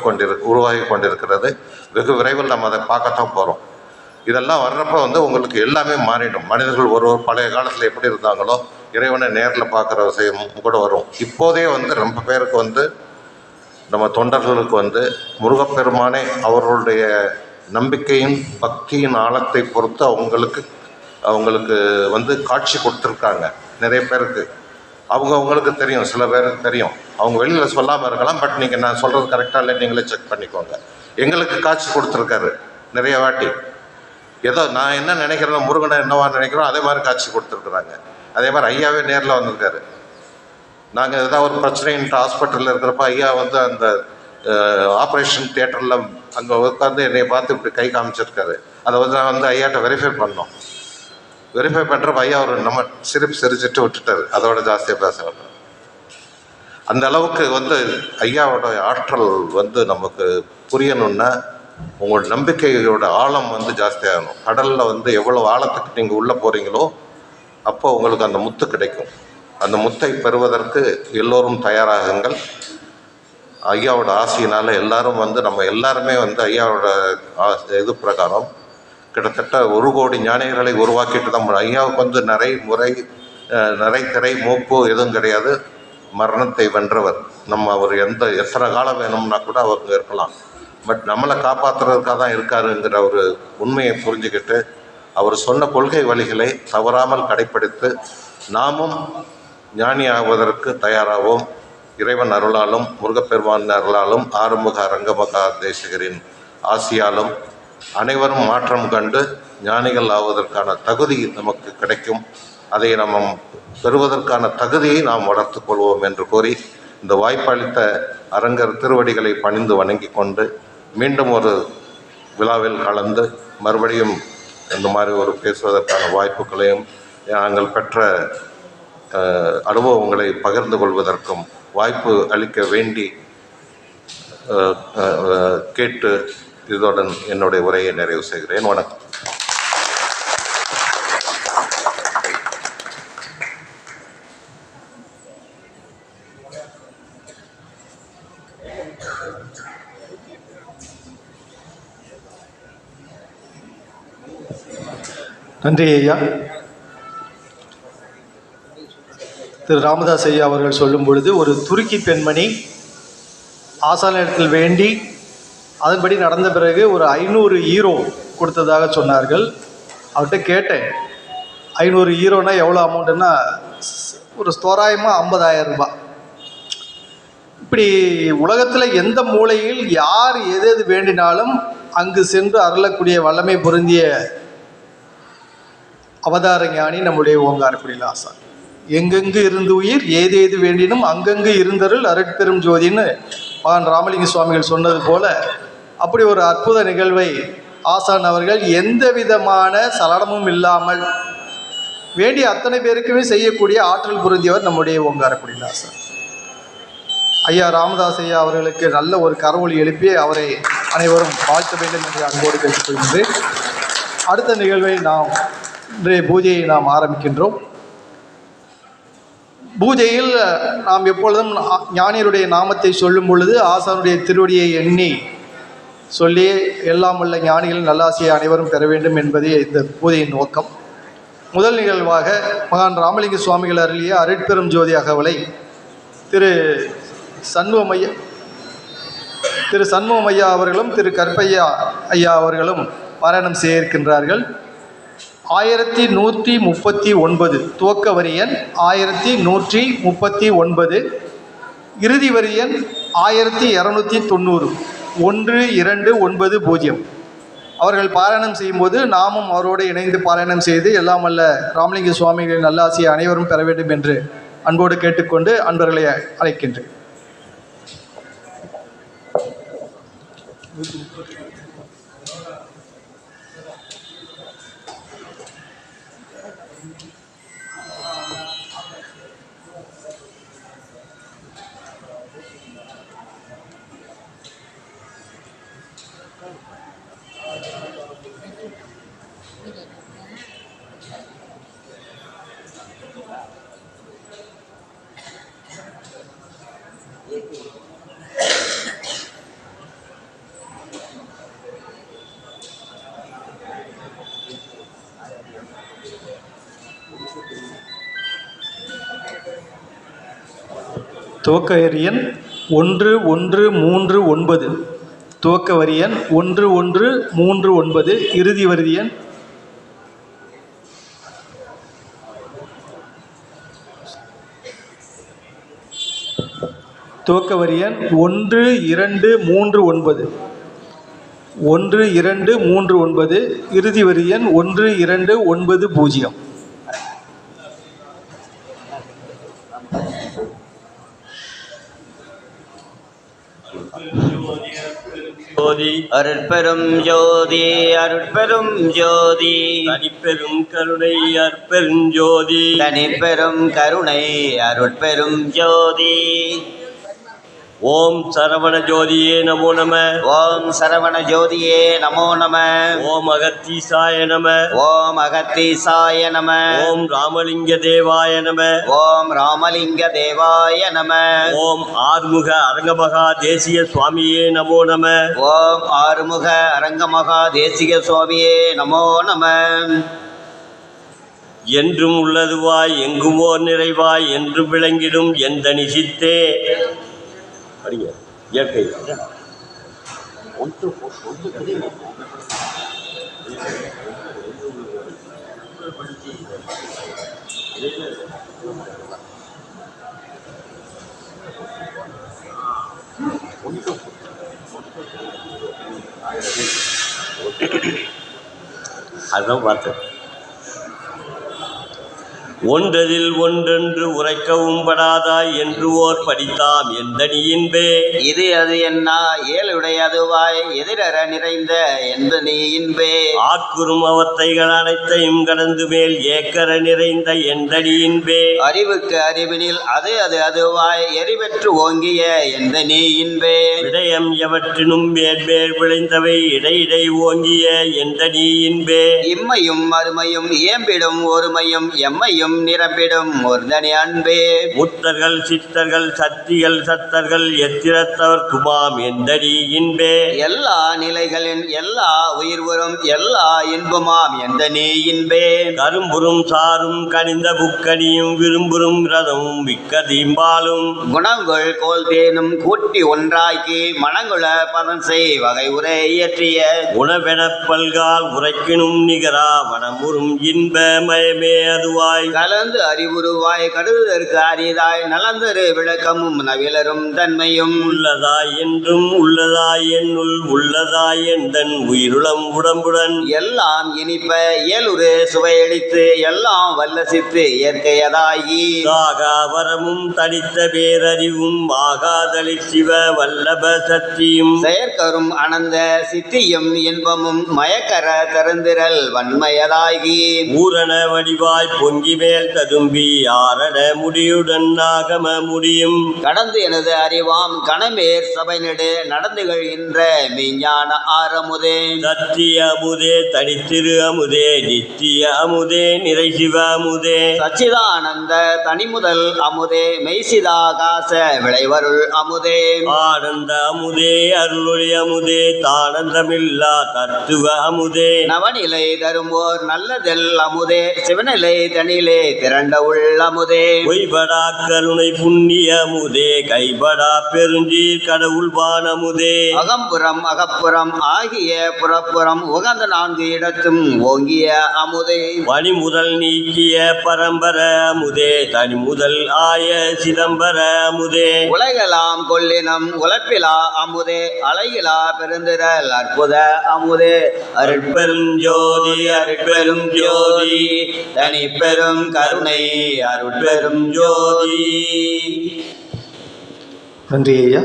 கொண்டிருக்கிறது. வெகு விரைவில் நம்ம அதை பார்க்கத்தான் போகிறோம். இதெல்லாம் வர்றப்போ உங்களுக்கு எல்லாமே மாறிடும். மனிதர்கள் ஒரு பழைய காலத்தில் எப்படி இருந்தாங்களோ இறைவனை நேரில் பார்க்குற விஷயம் கூட வரும். இப்போதே ரொம்ப பேருக்கு நம்ம தொண்டர்களுக்கு முருகப்பெருமானே அவர்களுடைய நம்பிக்கையின் பக்தியின் ஆழத்தை பொறுத்து அவங்களுக்கு காட்சி கொடுத்துருக்காங்க. நிறைய பேருக்கு அவங்களுக்கு தெரியும், சில பேருக்கு தெரியும். அவங்க வெளியில் சொல்லாமல் இருக்கலாம். பட் நீங்கள் நான் சொல்கிறது கரெக்டாக இல்லை நீங்களே செக் பண்ணிக்கோங்க. எங்களுக்கு காட்சி கொடுத்துருக்காரு நிறைய வாட்டி. ஏதோ நான் என்ன நினைக்கிறேன், முருகனை என்னவா நினைக்கிறோம் அதே மாதிரி காட்சி கொடுத்துருக்குறாங்க. அதே மாதிரி ஐயாவே நேரில் வந்திருக்காரு. நாங்கள் ஏதாவது ஒரு பிரச்சனைன்ட்டு ஹாஸ்பிட்டலில் இருக்கிறப்ப ஐயா அந்த ஆப்ரேஷன் தியேட்டரில் அங்கே உட்காந்து என்னை பார்த்து இப்படி கை காமிச்சிருக்காரு. அதை நான் ஐயாட்ட வெரிஃபை பண்ணோம். வெரிஃபை பண்ணுறப்ப ஐயா ஒரு நம்ம சிரிச்சுட்டு விட்டுட்டார். அதோட ஜாஸ்தியாக பேச வேண்டாம். அந்த அளவுக்கு ஐயாவோட ஆற்றல் நமக்கு புரியணுன்னா உங்களோட நம்பிக்கையோட ஆழம் ஜாஸ்தியாகணும். கடலில் எவ்வளோ ஆழத்துக்கு நீங்கள் உள்ளே போகிறீங்களோ அப்போ உங்களுக்கு அந்த முத்து கிடைக்கும். அந்த முத்தை பெறுவதற்கு எல்லோரும் தயாராகுங்கள். ஐயாவோட ஆசையினால் எல்லாரும் நம்ம எல்லாருமே ஐயாவோட இது பிரகாரம் கிட்டத்தட்ட 1 கோடி ஞானிகளை உருவாக்கிட்டு தான் ஐயாவுக்கு நிறை திரை மூப்பு எதுவும் கிடையாது. மரணத்தை வென்றவர். நம்ம அவர் எத்தனை காலம் வேணும்னா கூட அவருக்கு இருக்கலாம். பட் நம்மளை காப்பாற்றுறதுக்காக தான் இருக்காருங்கிற ஒரு உண்மையை புரிஞ்சுக்கிட்டு அவர் சொன்ன கொள்கை வழிகளை தவறாமல் கடைப்பிடித்து நாமும் ஞானி ஆவதற்கு தயாராகவும் இறைவன் அருளாலும் முருகப்பெருமான் அருளாலும் ஆறுமுக அரங்கமகா தேசிகரின் ஆசியாலும் அனைவரும் மாற்றம் கண்டு ஞானிகள் ஆவதற்கான தகுதி நமக்கு கிடைக்கும். அதை நம்ம பெறுவதற்கான தகுதியை நாம் வளர்த்து கொள்வோம் என்று கூறி இந்த வாய்ப்பளித்த அரங்கர் திருவடிகளை பணிந்து வணங்கி கொண்டு மீண்டும் ஒரு விழாவில் கலந்து மறுபடியும் இந்த மாதிரி ஒரு பேசுவதற்கான வாய்ப்புகளையும் நாங்கள் பெற்ற அனுபவங்களை பகிர்ந்து கொள்வதற்கும் வாய்ப்பு அளிக்க வேண்டி கேட்டு இதுடன் என்னுடைய உரையை நிறைவு செய்கிறேன். வணக்கம். நன்றி ஐயா. திரு ராமதாஸ் ஐயா அவர்கள் சொல்லும் பொழுது ஒரு துருக்கி பெண்மணி ஆசானிடத்தில் வேண்டி அதன்படி நடந்த பிறகு ஒரு 500 ஈரோ கொடுத்ததாக சொன்னார்கள். அவர்கிட்ட கேட்டேன், 500 ஈரோனா எவ்வளோ அமௌண்ட்டுன்னா ஒரு தோராயமாக 50,000 ரூபாய். இப்படி உலகத்தில் எந்த மூலையில் யார் எது வேண்டினாலும் அங்கு சென்று அருளக்கூடிய வல்லமை பொருந்திய அவதார ஞானி நம்முடைய ஓங்காரக்குடியில் ஆசான். எங்கெங்கு இருந்து உயிர் ஏதேது வேண்டினும் அங்கங்கு இருந்தருள் அருட்பெரும் ஜோதின்னு மகான் ராமலிங்க சுவாமிகள் சொன்னது போல அப்படி ஒரு அற்புத நிகழ்வை ஆசான் அவர்கள் எந்த விதமான சலனமும் இல்லாமல் வேண்டிய அத்தனை பேருக்குமே செய்யக்கூடிய ஆற்றல் பொருந்தியவர் நம்முடைய ஓங்காரக்குடியில் ஆசான். ஐயா ராமதாஸ் ஐயா அவர்களுக்கு நல்ல ஒரு கரவொலி எழுப்பி அவரை அனைவரும் வாழ்த்த வேண்டும் என்று அன்போடு கேட்டுக்கொள்கின்றேன். அடுத்த நிகழ்வை இன்றைய பூஜையை நாம் ஆரம்பிக்கின்றோம். பூஜையில் நாம் எப்பொழுதும் ஞானியருடைய நாமத்தை சொல்லும் பொழுது ஆசானுடைய திருவடியை எண்ணி சொல்லி எல்லாம் உள்ள ஞானிகளின் நல்லாசியை அனைவரும் பெற வேண்டும் என்பதே இந்த பூஜையின் நோக்கம். முதல் நிகழ்வாக மகான் ராமலிங்க சுவாமிகள் அருளிய அருட்பெரும் ஜோதி அகவலை திரு சண்முகம் ஐயா அவர்களும் திரு கற்பையா ஐயா அவர்களும் பாராயணம் செய்ய இருக்கின்றார்கள். 1139 துவக்க வரி எண் 1139, இறுதி வரி எண் 1290 1290. அவர்கள் பாராயணம் செய்யும்போது நாமும் அவரோடு இணைந்து பாராயணம் செய்து எல்லாம் வல்ல ராமலிங்க சுவாமிகளின் நல்லாசியை அனைவரும் பெற வேண்டும் என்று அன்போடு கேட்டுக்கொண்டு அன்பர்களை அழைக்கின்றேன். துவக்க வரி எண் 1139. துவக்க வரி எண் 1139. இறுதி வரி எண் துவக்க வரி எண் 1239. 1239. இறுதி வரி எண் 1290. ஜோதி அருட்பெரும் ஜோதி அருட்பெரும் ஜோதி தனிப்பெரும் கருணை அற்பெருஞ்சோதி தனிப்பெரும் கருணை அருட்பெரும் ஜோதி. ஓம் சரவண ஜோதியே நமோ நம. ஓம் சரவண ஜோதியே நமோ நம. ஓம் அகத்தீசாய நம. ஓம் அகத்தீசாய நம. ஓம் ராமலிங்க தேவாய நம. ஓம் ராமலிங்க தேவாய நம. ஓம் ஆறுமுக அரங்கமகா தேசிய சுவாமியே நமோ நம. ஓம் ஆறுமுக அரங்கமகா தேசிக சுவாமியே நமோ நம. என்றும் உள்ளதுவாய் எங்குமோர் நிறைவாய் என்று விளங்கிடும் எந்தனி சித்தே. படிங்க இயற்கை. அதான் பார்த்தேன். ஒன்றதில் ஒன்றென்று உரைக்கவும் படாதாய் என்று ஓர் படித்தாம் எந்தனி இன்பே. இது அது என்ன ஏழுடையதுவாய் எதிரற நிறைந்த எந்த நீ இன்பே. ஆக்குறும் அவத்தைகள் அனைத்தையும் கடந்து மேல் ஏக்கர நிறைந்த எந்தனி இன்பே. அறிவுக்கு அறிவினில் அது அது அதுவாய் எரிவெற்று ஓங்கிய எந்த நீ இன்பே. விடயம் எவற்றினும் மேற்பேர் விளைந்தவை இடையிடை ஓங்கிய எந்தனி இன்பே. இம்மையும் அருமையும் இயம்பிடும் ஒருமையும் எம்மையும் நிரம்பிடும் ஒருதனி அன்பே. முத்தர்கள் சித்தர்கள் சக்திகள் சத்தர்கள் எத்திரத்தவர் குமாம் எந்தனி இன்பே. எல்லா நிலைகளின் எல்லா உயிர்வரும் எல்லா இன்பமாம் எந்த நீ இன்பே. கரும்புறும் சாரும் கனிந்த புக்கனியும் விரும்புறும் ரதமும் விக்கதீம்பாலும் குணங்கள் கோல் தேனும் கூட்டி ஒன்றாக்கி மனங்குள பதம் செய் வகை உரை இயற்றிய உணவெனப் பல்கால் உரைக்கினும் நிகரா வனமுறும் இன்ப மயமே அதுவாய் கலந்து அறிவுருவாய் கடுதற்கு அரிதாய் நலந்தரு விளக்கமும் நவிலரும் தன்மையும் உள்ளதாய் என்றும் உள்ளதாய் என்னுள் உள்ளதாய் எந்தன் உயிருளம் உடம்புடன் எல்லாம் இனிப்ப இயலுறு சுவையளித்து எல்லாம் வல்லசித்து இயற்கையதாகி வரமும் தனித்த பேரறிவும் ஆகாதளி சிவ வல்லப சக்தியும் செயற்கரும் அனந்த சித்தியும் இன்பமும் மயக்கர தருந்திரல் வன்மையதாகி பூரண வடிவாய் பொங்கி மேல் ததும்பி ஆரண முடியுடன் ஆகம முடியும் கடந்து எனது அறிவாம் கணமேற் சபை நெடு நடந்துகழ்கின்ற மெய்ஞான ஆரமுதே. சத்திய அமுதே தனித்திரு அமுதே நித்திய அமுதே நிறை சிவ அமுதே சச்சிதானந்த தனிமுதல் அமுதே மெய்சிதாகாச விளைவருள் அமுதே. ஆனந்த அமுதே அருளொளி அமுதே தானந்தமில்லா தத்துவ அமுதே நவநிலை தரும்போர் நல்லதெல் அமுதே சிவநிலை தனிலே திரண்ட உள் அமுதே. பொய்படா கருணை புண்ணிய அமுதே கைபடா பெருஞ்சீர் கடவுள் வானமுதே அகம்புறம் அகப்புறம் ஆகிய புறப்புறம் உகந்த 4 இடத்தும் ஓங்கிய அமுதே. பனி முதல் நீக்கிய பரம்பர அமுதே தனி முதல் ஆய சிதம்பர அமுதே உலகெல்லாம் கொள்ளினம் உலப்பிலா அமுதே அழகிலா பெருந்திரல் அற்புத அமுதே. அருட்பெரும் ஜோதி அருட்பெரும் ஜோதி தனி பெரும் கருணை அருட்பெரும் ஜோதி. நன்றி ஐயா.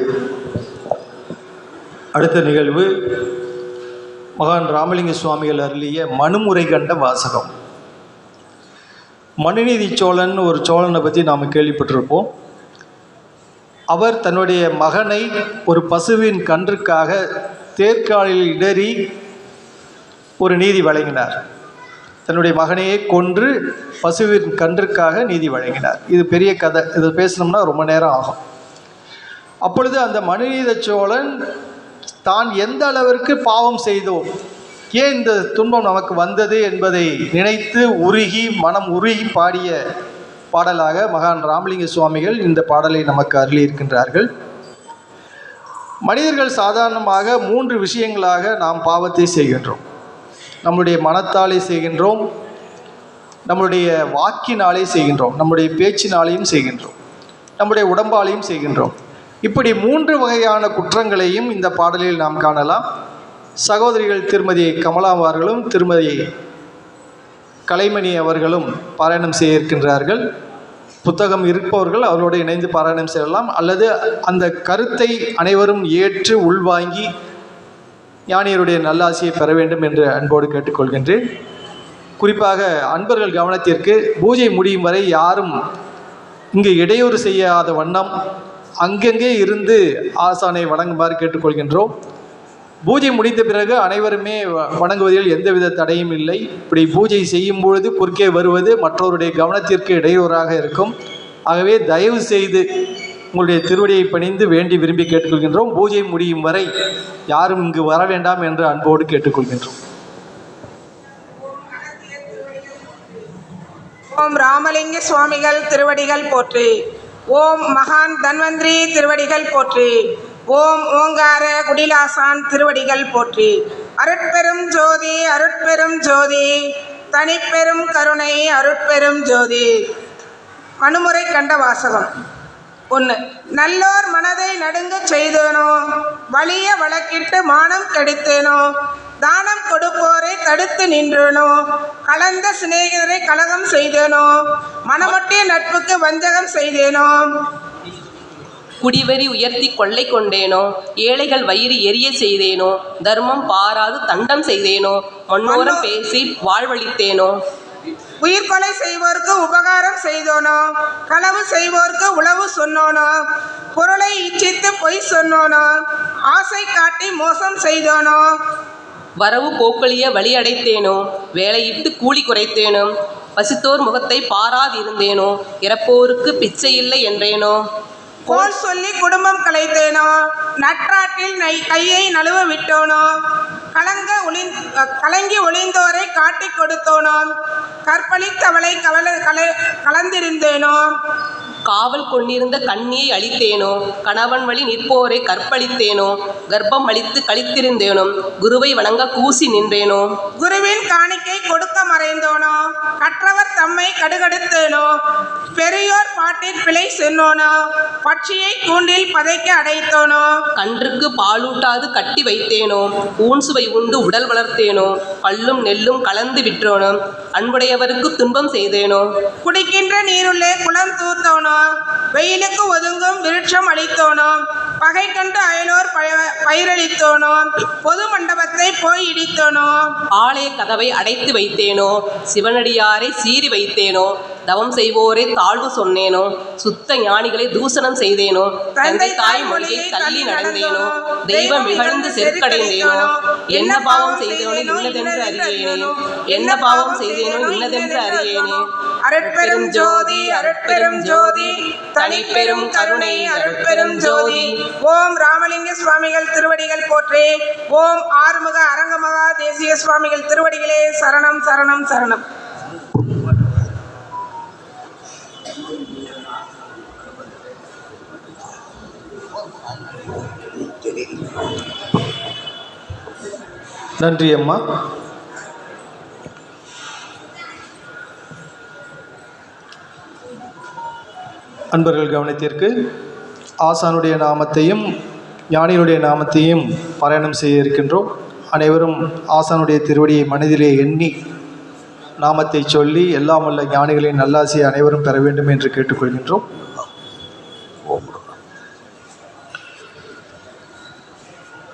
அடுத்த நிகழ்வு மகான் ராமலிங்க சுவாமிகள் அருளிய மனுமுறை கண்ட வாசகம். மனுநீதி சோழன் ஒரு சோழனை பற்றி நாம் கேள்விப்பட்டிருப்போம். அவர் தன்னுடைய மகனை ஒரு பசுவின் கன்றுக்காக தேர்காலில் இடறி ஒரு நீதி வழங்கினார். தன்னுடைய மகனையே கொன்று பசுவின் கன்றுக்காக நீதி வழங்கினார். இது பெரிய கதை, இது பேசணும்னா ரொம்ப நேரம் ஆகும். அப்பொழுது அந்த மனுநீத சோழன் தான் எந்த அளவிற்கு பாவம் செய்தோம், ஏன் இந்த துன்பம் நமக்கு வந்தது என்பதை நினைத்து உருகி மனம் உருகி பாடிய பாடலாக மகான் ராமலிங்க சுவாமிகள் இந்த பாடலை நமக்கு அருளியிருக்கின்றார்கள். மனிதர்கள் சாதாரணமாக 3 விஷயங்களாக நாம் பாவத்தை செய்கின்றோம். நம்முடைய மனத்தாலே செய்கின்றோம், நம்முடைய வாக்கினாலே செய்கின்றோம், நம்முடைய பேச்சினாலேயும் செய்கின்றோம், நம்முடைய உடம்பாலையும் செய்கின்றோம். இப்படி 3 வகையான குற்றங்களையும் இந்த பாடலில் நாம் காணலாம். சகோதரிகள் திருமதி கமலா அவர்களும் திருமதி கலைமணி அவர்களும் பாராயணம் செய்ய இருக்கின்றார்கள். புத்தகம் இருப்பவர்கள் அவரோடு இணைந்து பாராயணம் செய்யலாம், அல்லது அந்த கருத்தை அனைவரும் ஏற்று உள்வாங்கி ஞானியருடைய நல்லாசியை பெற வேண்டும் என்று அன்போடு கேட்டுக்கொள்கின்றேன். குறிப்பாக அன்பர்கள் கவனத்திற்கு, பூஜை முடியும் வரை யாரும் இங்கு இடையூறு செய்யாத வண்ணம் அங்கங்கே இருந்து ஆசானை வணங்குமாறு கேட்டுக்கொள்கின்றோம். பூஜை முடிந்த பிறகு அனைவருமே வணங்குவதில் எந்தவித தடையும் இல்லை. இப்படி பூஜை செய்யும் பொழுது குறுக்கே வருவது மற்றவருடைய கவனத்திற்கு இடையூறாக இருக்கும். ஆகவே தயவு செய்து உங்களுடைய திருவடியை பணிந்து வேண்டி விரும்பி கேட்டுக்கொள்கின்றோம். பூஜை முடியும் வரை யாரும் இங்கு வர வேண்டாம் என்று அன்போடு கேட்டுக்கொள்கின்றோம். ஓம் ராமலிங்க சுவாமிகள் திருவடிகள் போற்றி. ஓம் மகான் தன்வந்திரி திருவடிகள் போற்றி. ஓம் ஓங்கார குடிலாசான் திருவடிகள் போற்றி. அருட்பெரும் ஜோதி அருட்பெரும் ஜோதி தனிப்பெரும் கருணை அருட்பெரும் ஜோதி. மனுமுறை கண்ட வாசகம் 1. நல்லோர் மனதை நடுங்க செய்தேனோ, வலிய வழக்கிட்டு மானம் கெடுத்தேனோ, தானம் கொடுப்போரை தடுத்து நின்றேனோ, கலந்த சிநேகிதரை கலகம் செய்தேனோ, மனமொட்டிய நட்புக்கு வஞ்சகம் செய்தேனோ, குடிவெறி உயர்த்தி கொள்ளை கொண்டேனோ, ஏழைகள் வயிறு எரிய செய்தேனோ, தர்மம் பாராது தண்டம் செய்தேனோ, மண்ணோரம் பேசி வாழ்வழித்தேனோ, உயிர்கொலை செய்வோருக்கு உபகாரம் செய்தோனோ, களவு செய்வோருக்கு உளவு சொன்னோனோ, பொருளை இச்சித்து பொய் சொன்னோனோ, ஆசை காட்டி மோசம் செய்தோனோ, வரவு போக்களிய வழி அடைத்தேனோ, வேலையிட்டு கூலி குறைத்தேனோ, பசித்தோர் முகத்தை பாராதிருந்தேனோ, இறப்போருக்கு பிச்சை இல்லை என்றேனோ, கோல் சொல்லி குடும்பம் கலைத்தேனோ, நற்றாட்டில் கையை நழுவ விட்டோனோ, கலங்கி ஒளிந்தோரை காட்டி கொடுத்தோனோ, கற்பழித்தவளை கலந்திருந்தேனோ, காவல் கொண்டிருந்த கண்ணியை அழித்தேனோ, கணவன் வழி நிற்போரை கற்பழித்தேனோ, கர்ப்பம் அளித்து கழித்திருந்தேனோ, குருவை வணங்க கூசி நின்றேனோ, குருவின் காணிக்கை கொடுக்க மறைந்தோனோ, கற்றவர் தம்மை கடுகடுத்தேனோ, பெரியோர் பாட்டில் பிழை சென்னோனோ, பட்சியை கூண்டில் பதைக்க அடைத்தோனோ, கன்றுக்கு பாலூட்டாது கட்டி வைத்தேனோ, ஊன்சுவை உண்டு உடல் வளர்த்தேனோ, பல்லும் நெல்லும் கலந்து விற்றோனோ, அன்புடையவருக்கு துன்பம் செய்தேனோ, குடிக்கின்ற நீருள்ளே குளம் தூத்தோனோ, வெயிலுக்கு ஒதுங்கும் விருட்சம் அளித்தோனோ, பகை கண்டு அயலோர் பயிரளித்தோனோ, பொது மண்டபத்தை போய் இடித்தோனோ, ஆலய கதவை அடைத்து வைத்தேனோ, சிவனடியாரை சீறி வைத்தேனோ, தவம் செய்வோரை தாழ்வு சொன்னேனோ, சுத்த ஞானிகளை தூசணம் செய்தேனோ, தந்தை தாய் மொழியை தள்ளி நடந்தேனோ, தெய்வம் இகழ்ந்து செருக்கடைந்தேனோ, என்ன பாவம் செய்தேனோ இன்னதென்று அறியேனே, என்ன பாவம் செய்தேனோ இன்னதென்று அறியேனே. அருட்பெரும் ஜோதி அருட்பெரும் ஜோதி தனிப்பெரும் கருணை அருட்பெரும் ஜோதி. ஓம் ராமலிங்க சுவாமிகள் திருவடிகள் போற்றி. ஓம் ஆறுமுக அரங்கமகா தேசிய சுவாமிகள் திருவடிகளே சரணம் சரணம் சரணம். நன்றி அம்மா. அன்பர்கள் கவனத்திற்கு, ஆசானுடைய நாமத்தையும் ஞானியுடைய நாமத்தையும் பாராயணம் செய்ய இருக்கின்றோம். அனைவரும் ஆசானுடைய திருவடியை மனதிலே எண்ணி நாமத்தை சொல்லி எல்லாம் வல்ல ஞானிகளின் நல்லாசியை அனைவரும் பெற வேண்டும் என்று கேட்டுக்கொள்கின்றோம்.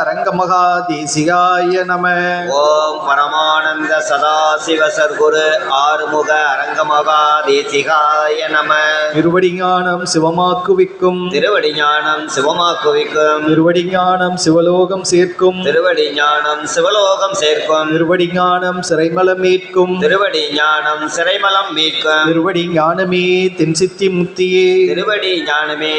அரங்கமகா தேசிகாய நம. ஓம் பரமானந்த சதாசிவ சர்க்குரு ஆறுமுக அரங்கமகா தேசிகாய நம. திருவடி ஞானம் சிவமாக்குவிக்கும், திருவடி ஞானம் சிவமாக்குவிக்கும், திருவடி ஞானம் சிவலோகம் சேர்க்கும், திருவடி ஞானம் சிவலோகம் சேர்க்கும், திருவடி ஞானம் சிறைமலம் மீட்கும், திருவடி ஞானம் சிறைமலம் மீட்கும், திருவடி ஞானமே தென்சித்தி முத்தியே. திருவடி ஞானமே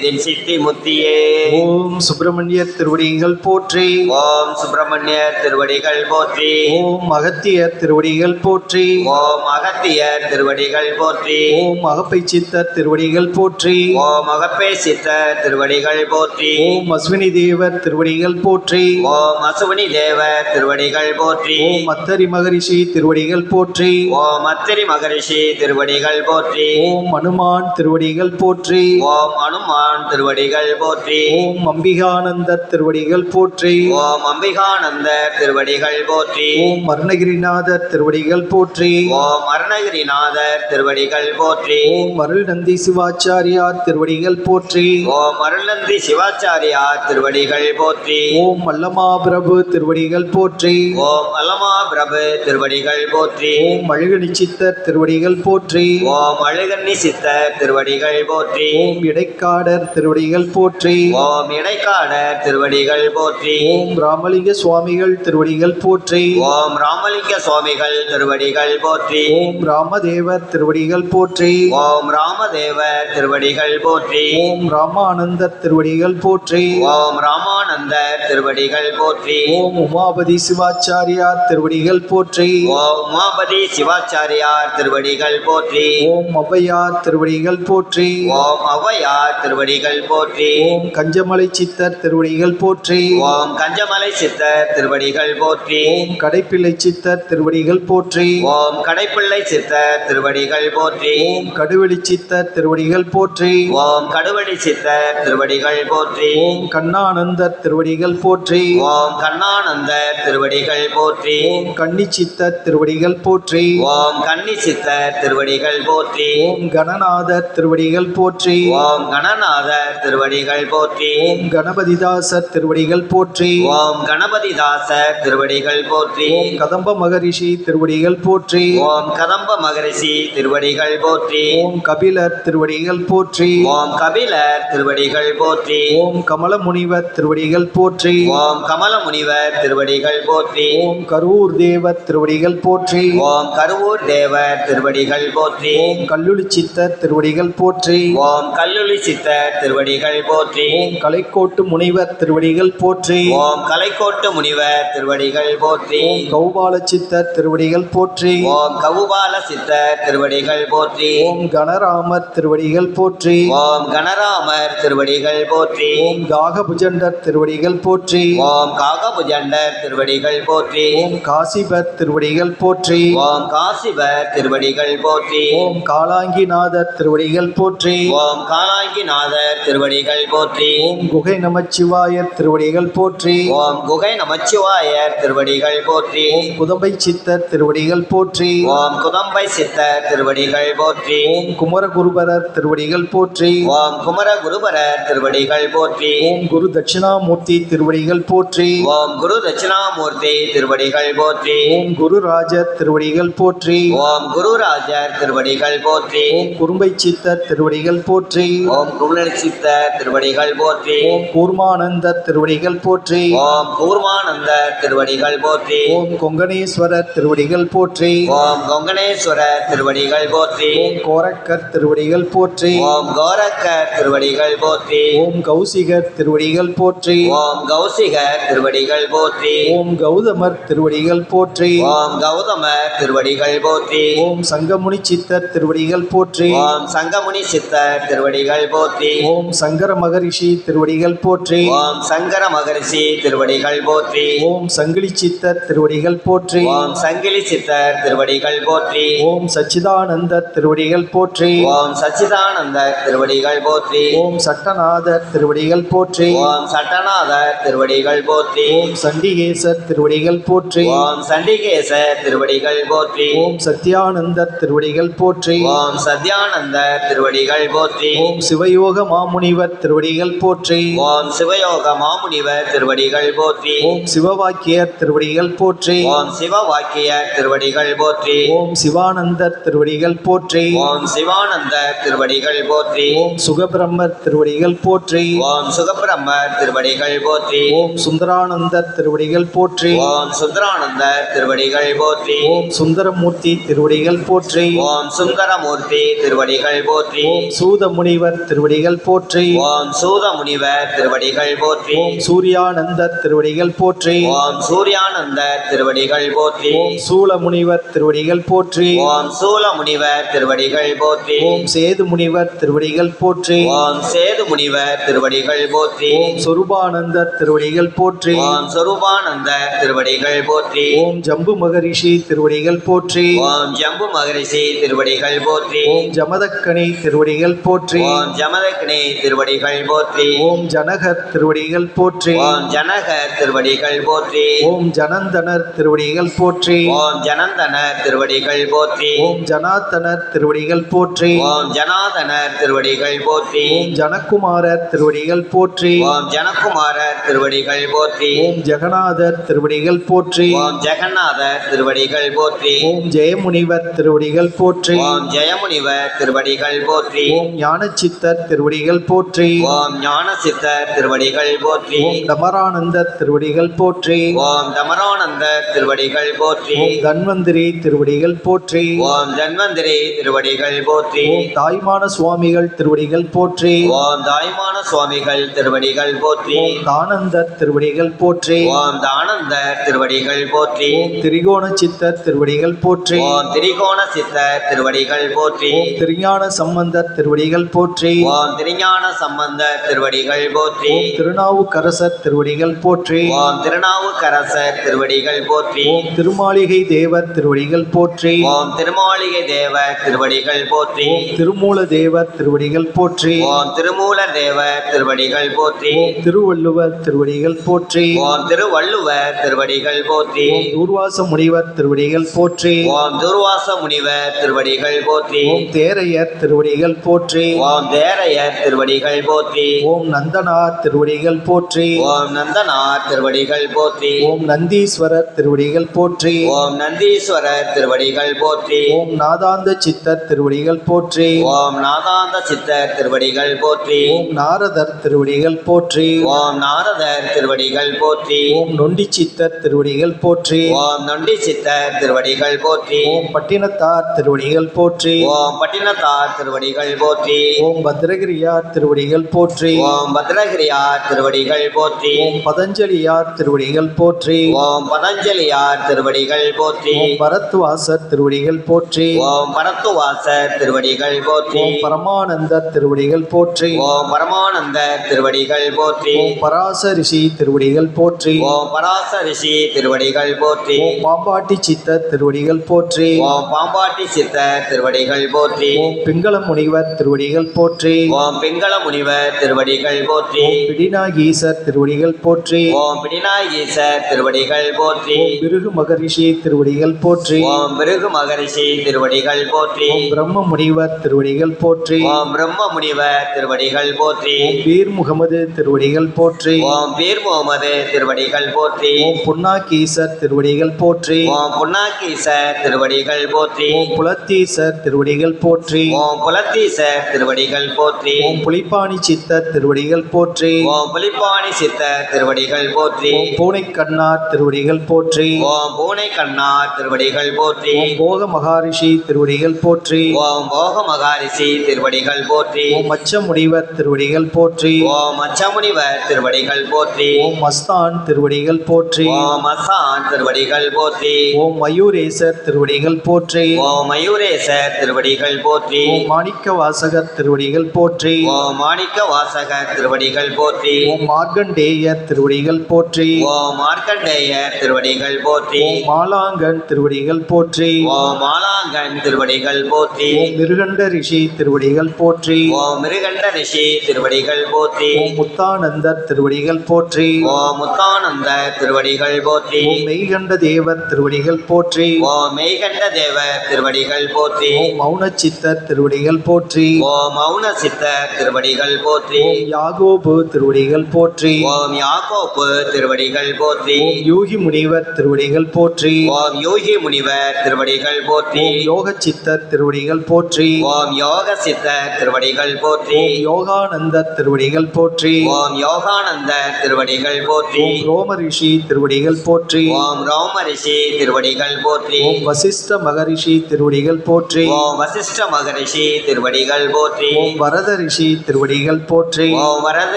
தின் சித்தி முத்தியே. ஓம் சுப்பிரமணியர் திருவடிகள் போற்றி, ஓம் சுப்பிரமணியர் திருவடிகள் போற்றி, ஓம் அகத்தியர் திருவடிகள் போற்றி, ஓம் அகத்தியர் திருவடிகள் போற்றி, ஓம் அகப்பை சித்தர் திருவடிகள் போற்றி, ஓம் அகப்பே சித்தர் திருவடிகள் போற்றி, ஓம் அஸ்வினி தேவர் திருவடிகள் போற்றி, ஓம் அசுவனி தேவர் திருவடிகள் போற்றி, ஓம் அத்தரி மகரிஷி திருவடிகள் போற்றி, ஓம் அத்திரி மகரிஷி திருவடிகள் போற்றி, ஓம் அனுமான் திருவடிகள் போற்றி, ஓம் அனுமான் திருவடிகள் போற்றி, ஓம் அம்பிகானந்தர் திருவடிகள் போற்றி, ஓம் அம்பிகானந்தர் திருவடிகள் போற்றி, ஓம் அருணகிரிநாதர் திருவடிகள் போற்றி, ஓம் அருணகிரிநாதர் திருவடிகள் போற்றி, ஓம் அருள் நந்தி சிவாச்சாரியார் திருவடிகள் போற்றி, ஓம் அருள்நந்தி சிவாச்சாரியார் திருவடிகள் போற்றி, ஓம் அல்லமா பிரபு திருவடிகள் போற்றி, ஓம் அல்லமா பிரபு திருவடிகள் போற்றி, ஓம் அழகு நிச்சித்தர் திருவடிகள் போற்றி, ஓம் அழுகன்னி சித்தர் திருவடிகள் போற்றி, ஓம் இடைக்காடர் திருவடிகள் போற்றி, ஓம் இடைக்காடர் திருவடிகள் போற்றி, ஓம் ராமலிங்க சுவாமிகள் திருவடிகள் போற்றி, ஓம் ராமலிங்க சுவாமிகள் திருவடிகள் போற்றி, ஓம் ராமதேவர் திருவடிகள் போற்றி, ஓம் ராமதேவர் திருவடிகள் போற்றி, ஓம் ராமானந்தர் திருவடிகள் போற்றி, ஓம் ராமானந்தர் திருவடிகள் போற்றி, ஓம் உமாபதி சிவாச்சாரியார் திருவடிகள் போற்றி, ஓம் உமாபதி சிவாச்சாரியார் திருவடிகள் போற்றி, ஓம் ஔவையார் திருவடிகள் போற்றி, ஓம் ஔவையார் திருவடிகள் போற்றி, ஓம் கஞ்சமலை சித்தர் திருவடிகள் போற்றி, ஓம் கஞ்சமலை சித்தர் திருவடிகள் போற்றி, ஓம் கடைப்பிள்ளை சித்தர் திருவடிகள் போற்றி, ஓம் கடைப்பிள்ளை சித்தர் திருவடிகள் போற்றி, ஓம் கடுவெளி சித்தர் திருவடிகள் போற்றி, ஓம் கடுவடி சித்தர் திருவடிகள் போற்றி, ஓம் கண்ணானந்தர் திருவடிகள் போற்றி, ஓம் கண்ணானந்தர் திருவடிகள் போற்றி, ஓம் கன்னி சித்தர் திருவடிகள் போற்றி, ஓம் கன்னி சித்தர் திருவடிகள் போற்றி, ஓம் கணநாதர் திருவடிகள் போற்றி, ஓம் கணநாதர் திருவடிகள் போற்றி, ஓம் கணபதிதாசர் திருவடிகள் போற்றி, ஓம் கணபதிதாசர் திருவடிகள் போற்றி, ஓம் கதம்ப மகரிஷி திருவடிகள் போற்றி, ஓம் கதம்ப மகரிஷி திருவடிகள் போற்றி, ஓம் கபிலர் திருவடிகள் போற்றி, ஓம் கபிலர் திருவடிகள் போற்றி, ஓம் கமல முனிவர் திருவடிகள் போற்றி, ஓம் கமல முனிவர் திருவடிகள் போற்றி, ஓம் கரூர் தேவர் திருவடிகள் போற்றி, ஓம் கருவூர் தேவர் திருவடிகள் போற்றி, ஓம் கல்லுளி சித்தர் திருவடிகள் போற்றி, ஓம் கல்லுளி சித்தர் திருவடிகள் போற்றி, ஓம் கலைக்கோட்டு முனிவர் திருவடிகள் போற்றி, ஓம் கலைக்கோட்டு முனிவர் திருவடிகள் போற்றி, ஓம் கௌபால சித்தர் திருவடிகள் போற்றி, ஓம் கவுபால சித்தர் திருவடிகள் போற்றி, ஓம் கணராமர் திருவடிகள் போற்றி, ஓம் கணராமர் திருவடிகள் போற்றி, ஓம் காகபுஜண்டர் திருவடிகள் போற்றி, ஓம் காகபுஜண்டர் திருவடிகள் போற்றி, ஓம் காசிபர் திருவடிகள் போற்றி, ஓம் காசிபர் திருவடிகள் போற்றி, ஓம் காலாங்கிநாதர் திருவடிகள் போற்றி, ஓம் காலாங்கிநாதர் திருவடிகள் போற்றி, ஓம் குகை நமச்சிவாயர் திருவடிகள் போற்றி, ஓம் குகை நமச்சிவாயர் திருவடிகள் போற்றி, ஓம் குதம்பை சித்தர் திருவடிகள் போற்றி, ஓம் குதம்பை சித்தர் திருவடிகள் போற்றி, ஓம் குமரகுருபரர் திருவடிகள் போற்றி, ஓம் குமர குருபரர் திருவடிகள் போற்றி, ஓம் குரு தட்சிணாமூர்த்தி திருவடிகள் போற்றி, ஓம் குரு தட்சிணாமூர்த்தி திருவடிகள் போற்றி, ஓம் குருராஜர் திருவடிகள் போற்றி, ஓம் குருராஜர் திருவடிகள் போற்றி, ஓம் குறும்பை சித்தர் திருவடிகள் போற்றி, ஓம் குருநல் சித்தர் திருவடிகள் போற்றி, ஓம் கூர்மானந்தர் திருவடிகள் போற்றி, ஓம் கூர்மானந்தர் திருவடிகள் போற்றி, ஓம் கொங்கணேஸ்வரர் திருவடிகள் போற்றி, ஓம் கொங்கணேஸ்வரர் திருவடிகள் போற்றி, ஓம் கோரக்கர் திருவடிகள் போற்றி, ஓம் கோரக்கர் திருவடிகள் போற்றி, ஓம் கௌசிகர் திருவடிகள் போற்றி, ஓம் கௌசிகர் திருவடிகள் போற்றி, ஓம் கௌதமர் திருவடிகள் போற்றி, ஓம் கௌதமர் திருவடிகள் போற்றி, ஓம் சங்கமுனி சித்தர் திருவடிகள் போற்றி, ஓம் சங்கமுனி சித்தர் திருவடிகள் போற்றி, ஓம் சங்கர மகரிஷி திருவடிகள் போற்றி, ஓம் சங்கர மகரிஷி திருவடிகள் போற்றி, ஓம் சங்கிலி சித்தர் திருவடிகள் போற்றி, ஓம் சங்கிலி சித்தர் திருவடிகள் போற்றி, ஓம் சச்சிதானந்தர் திருவடிகள் போற்றி, ஓம் சச்சிதானந்தர் திருவடிகள் போற்றி, ஓம் சட்டநாதர் திருவடிகள் போற்றி, ஓம் சட்ட சங்கரநாதர் திருவடிகள் போற்றி. ஓம் சண்டிகேசர் திருவடிகள் போற்றி. ஓம் சண்டிகேசர் திருவடிகள் போற்றி. ஓம் சத்யானந்தர் திருவடிகள் போற்றி. ஓம் சத்யானந்தர் திருவடிகள் போற்றி. ஓம் சிவயோக மாமுனிவர் திருவடிகள் போற்றி. ஓம் சிவயோக மாமுனிவர் திருவடிகள் போற்றி. ஓம் சிவவாக்கியர் திருவடிகள் போற்றி. ஓம் சிவவாக்கிய திருவடிகள் போற்றி. ஓம் சிவானந்தர் திருவடிகள் போற்றி. ஓம் சிவானந்தர் திருவடிகள் போற்றி. ஓம் சுகபிரம்மர் திருவடிகள் போற்றி. ஓம் சுகபிரம்மர் திருவடிகள் போற்றி. ஓம் சுந்தரானந்தர் திருவடிகள் போற்றி. ஓம் சுந்தரானந்தர் திருவடிகள் போற்றி. ஓம் சுந்தரமூர்த்தி திருவடிகள் போற்றி. ஓம் சுந்தரமூர்த்தி திருவடிகள் போற்றி. ஓம் சூதமுனிவர் திருவடிகள் போற்றி. ஓம் சூதமுனிவர் திருவடிகள் போற்றி. ஓம் சூர்யானந்தர் திருவடிகள் போற்றி. ஓம் சூர்யானந்தர் திருவடிகள் போற்றி. ஓம் சூலமுனிவர் திருவடிகள் போற்றி. ஓம் சூலமுனிவர் திருவடிகள் போற்றி. ஓம் சேது முனிவர் திருவடிகள் போற்றி. ஓம் சேது முனிவர் திருவடிகள் போற்றி. ஓம் சொரூபானந்தர் திருவடிகள் போற்றி. ஓம் சொரூபானந்தர் திருவடிகள் போற்றி. ஓம் ஜம்பு மகரிஷி திருவடிகள் போற்றி. ஓம் ஜம்பு மகரிஷி திருவடிகள் போற்றி. ஓம் ஜமதக்கணி திருவடிகள் போற்றி. ஓம் ஜமதக்னி திருவடிகள் போற்றி. ஓம் ஜனகர் திருவடிகள் போற்றி. ஓம் ஜனகர் திருவடிகள் போற்றி. ஓம் ஜனந்தனர் திருவடிகள் போற்றி. ஓம் ஜனந்தனர் திருவடிகள் போற்றி. ஓம் ஜனாத்தனர் திருவடிகள் போற்றி. ஓம் ஜனாதனர் திருவடிகள் போற்றி. ஓம் ஜனகுமாரர் திருவடிகள் போற்றி. ஓம் ஜனகுமாரர் திருவடிகள் போற்றி. ஓம் ஜெகநாதர் திருவடிகள் போற்றி. ஓம் ஜெகநாதர் திருவடிகள் போற்றி. ஓம் ஜெயமுனிவர் திருவடிகள் போற்றி. ஓம் ஜெயமுனிவர் திருவடிகள் போற்றி. ஓம் ஞானச்சித்தர் திருவடிகள் போற்றி. ஓம் ஞானசித்தர் திருவடிகள் போற்றி. ஓம் தமரானந்தர் திருவடிகள் போற்றி. ஓம் தமரானந்தர் திருவடிகள் போற்றி. ஓம் தன்வந்திரி திருவடிகள் போற்றி. ஓம் தன்வந்திரி திருவடிகள் போற்றி. ஓம் தாய்மான சுவாமிகள் திருவடிகள் போற்றி. ஓம் தாய்மான சுவாமிகள் திருவடிகள் போற்றி. ஓம் தானந்தர் திருவடிகள் போற்றி. ஓம் தானந்தர் திருவடிகள் போற்றி. ஓம் திரிகோண சித்தர் திருவடிகள் போற்றி. ஓம் திரிகோண சித்தர் திருவடிகள் போற்றி. ஓம் திருஞான சம்பந்தர் திருவடிகள் போற்றி. ஓம் திருஞான சம்பந்தர் திருவடிகள் போற்றி. ஓம் திருநாவுக்கரசர் திருவடிகள் போற்றி. ஓம் திருநாவுக்கரசர் திருவடிகள் போற்றி. ஓம் திருமாளிகை தேவர் திருவடிகள் போற்றி. ஓம் திருமாளிகை தேவர் திருவடிகள் போற்றி. ஓம் திருமூல தேவர் திருவடிகள் போற்றி. ஓம் திருமூல தேவர் திருவடிகள் போற்றி. ஓம் திருவள்ளுவர் திருவடிகள் போற்றி. ஓம் திருவள்ளுவர் திருவடிகள் போற்றி. ஓம் தூர்வாச முனிவர் திருவடிகள் போற்றி. ஓம் துர்வாச முனிவர் திருவடிகள் போற்றி. ஓம் தேரையர் திருவடிகள் போற்றி. ஓம் தேரையர் திருவடிகள் போற்றி. ஓம் நந்தனார் திருவடிகள் போற்றி. ஓம் நந்தனார் திருவடிகள் போற்றி. ஓம் நந்தீஸ்வரர் திருவடிகள் போற்றி. ஓம் நந்தீஸ்வரர் திருவடிகள் போற்றி. ஓம் நாதாந்த சித்தர் திருவடிகள் போற்றி. ஓம் நாதாந்த சித்தர் திருவடிகள் போற்றி. ஓம் நாரதர் திருவடிகள் போற்றி. ஓம் நாரதர் திருவடிகள் போற்றி. ஓம் நொண்டி சித்தர் திருவடிகள் போற்றி. ஓம் நொண்டி சித்தர் திருவடிகள் போற்றி. ஓம் பட்டினத்தார் திருவடிகள் போற்றி. ஓம் பட்டினத்தார் திருவடிகள் போற்றி. ஓம் பத்ரகிரியார் திருவடிகள் போற்றி. ஓம் பத்ரகிரியார் திருவடிகள் போற்றி. ஓம் பதஞ்சலியார் திருவடிகள் போற்றி. ஓம் பதஞ்சலியார் திருவடிகள் போற்றி. ஓம் பரத்வாசர் திருவடிகள் போற்றி. ஓம் பரத்துவாசர் திருவடிகள் போற்றி. ஓம் பரமானந்தர் திருவடிகள் போற்றி. ஓம் பரமானந்தர் திருவடிகள் போற்றி. ஓம் பராசரிஷி திருவடிகள் போற்றி. ஓம் பராச ரிஷி திருவடிகள் போற்றி. ஓம் பாம்பாட்டி சித்தர் திருவடிகள் போற்றி. ஓம் பாம்பாட்டி சித்தர் திருவடிகள் போற்றி. ஓம் பிங்கள முனிவர் திருவடிகள் போற்றி. ஓம் பிங்கள முனிவர் திருவடிகள் போற்றி. ஓம் பிடிநாகீசர் திருவடிகள் போற்றி. ஓம் பிடிநாயகீசர் திருவடிகள் போற்றி. ஓம் பிருகு மகரிஷி திருவடிகள் போற்றி. ஓம் பிருகு மகரிஷி திருவடிகள் போற்றி. ஓம் பிரம்ம முனிவர் திருவடிகள் போற்றி. ஓம் பிரம்ம முனிவர் திருவடிகள் போற்றி. ஓம் பீர் முகமது திருவடிகள் போற்றி. ஓம் பீர் முகமது திருவடிகள் போற்றி. ஓம் புன்னாகீசர் திருவடிகள் போற்றி. ஓம் புன்னாக்கீசர் திருவடிகள் போற்றி. ஓம் புலத்தீசர் திருவடிகள் போற்றி. ஓம் புலத்தீசர் திருவடிகள் போற்றி. ஓம் புலிப்பாணி சித்தர் திருவடிகள் போற்றி. ஓம் புலிப்பாணி சித்தர் திருவடிகள் போற்றி. ஓம் பூனை கண்ணார் திருவடிகள் போற்றி. ஓம் பூனை கண்ணார் திருவடிகள் போற்றி. ஓம் போக மகாரிஷி திருவடிகள் போற்றி. ஓம் போக மகாரிஷி திருவடிகள் போற்றி. ஓம் மச்ச முனிவர் திருவடிகள் போற்றி. ஓம் மச்சமுனிவர் திருவடிகள் போற்றி. ஓம் மஸ்தான் திருவடிகள் போற்றி. ஓம் அசான் திருவடிகள் போற்றி. ஓம் மயூரேசர் திருவடிகள் போற்றி. ஓம் மயூரேசர் திருவடிகள் போற்றி. ஓம் மாணிக்க வாசகர் திருவடிகள் போற்றி. ஓம் மாணிக்க வாசகர் திருவடிகள் போற்றி. ஓம் மார்க்கண்டேயர் திருவடிகள் போற்றி. ஓம் மார்க்கண்டேயர் திருவடிகள் போற்றி. ஓம் மாலாங்கன் திருவடிகள் போற்றி. ஓம் மாலாங்கன் திருவடிகள் போற்றி. ஓம் மிருகண்ட ரிஷி திருவடிகள் போற்றி. ஓம் மிருகண்ட ரிஷி திருவடிகள் போற்றி. ஓம் முத்தானந்த முத்தானந்தர் திருவடிகள் போற்றி. ஓம் முத்தானந்த திருவடிகள் போற்றி. ஓம் மெய்கண்ட தேவர் திருவடிகள் போற்றி. ஓம் மெய்கண்ட தேவர் திருவடிகள் போற்றி. ஓம் மௌனச்சித்தர் திருவடிகள் போற்றி. ஓம் மௌன சித்தர் திருவடிகள் போற்றி. ஓம் யாகோபு திருவடிகள் போற்றி. ஓம் யாக்கோப்பு திருவடிகள் போற்றி. ஓம் யோகி முனிவர் திருவடிகள் போற்றி. ஓம் யோகி முனிவர் திருவடிகள் போற்றி. ஓம் யோக சித்தர் திருவடிகள் போற்றி. ஓம் யோக சித்தர் திருவடிகள் போற்றி. ஓம் யோகானந்தர் திருவடிகள் போற்றி. ஓம் யோகானந்த திருவடிகள் போற்றி. ஓம் ரோம ரிஷி திருவடிகள் போற்றி. ஓம் ரோம ரிஷி திருவடிகள் போற்றி. ஓம் வசிஷ்ட மகரிஷி திருவடிகள் போற்றி. ஓம் வசிஷ்ட மகரிஷி திருவடிகள் போற்றி. ஓம் வரத ரிஷி திருவடிகள் போற்றி. ஓம் வரத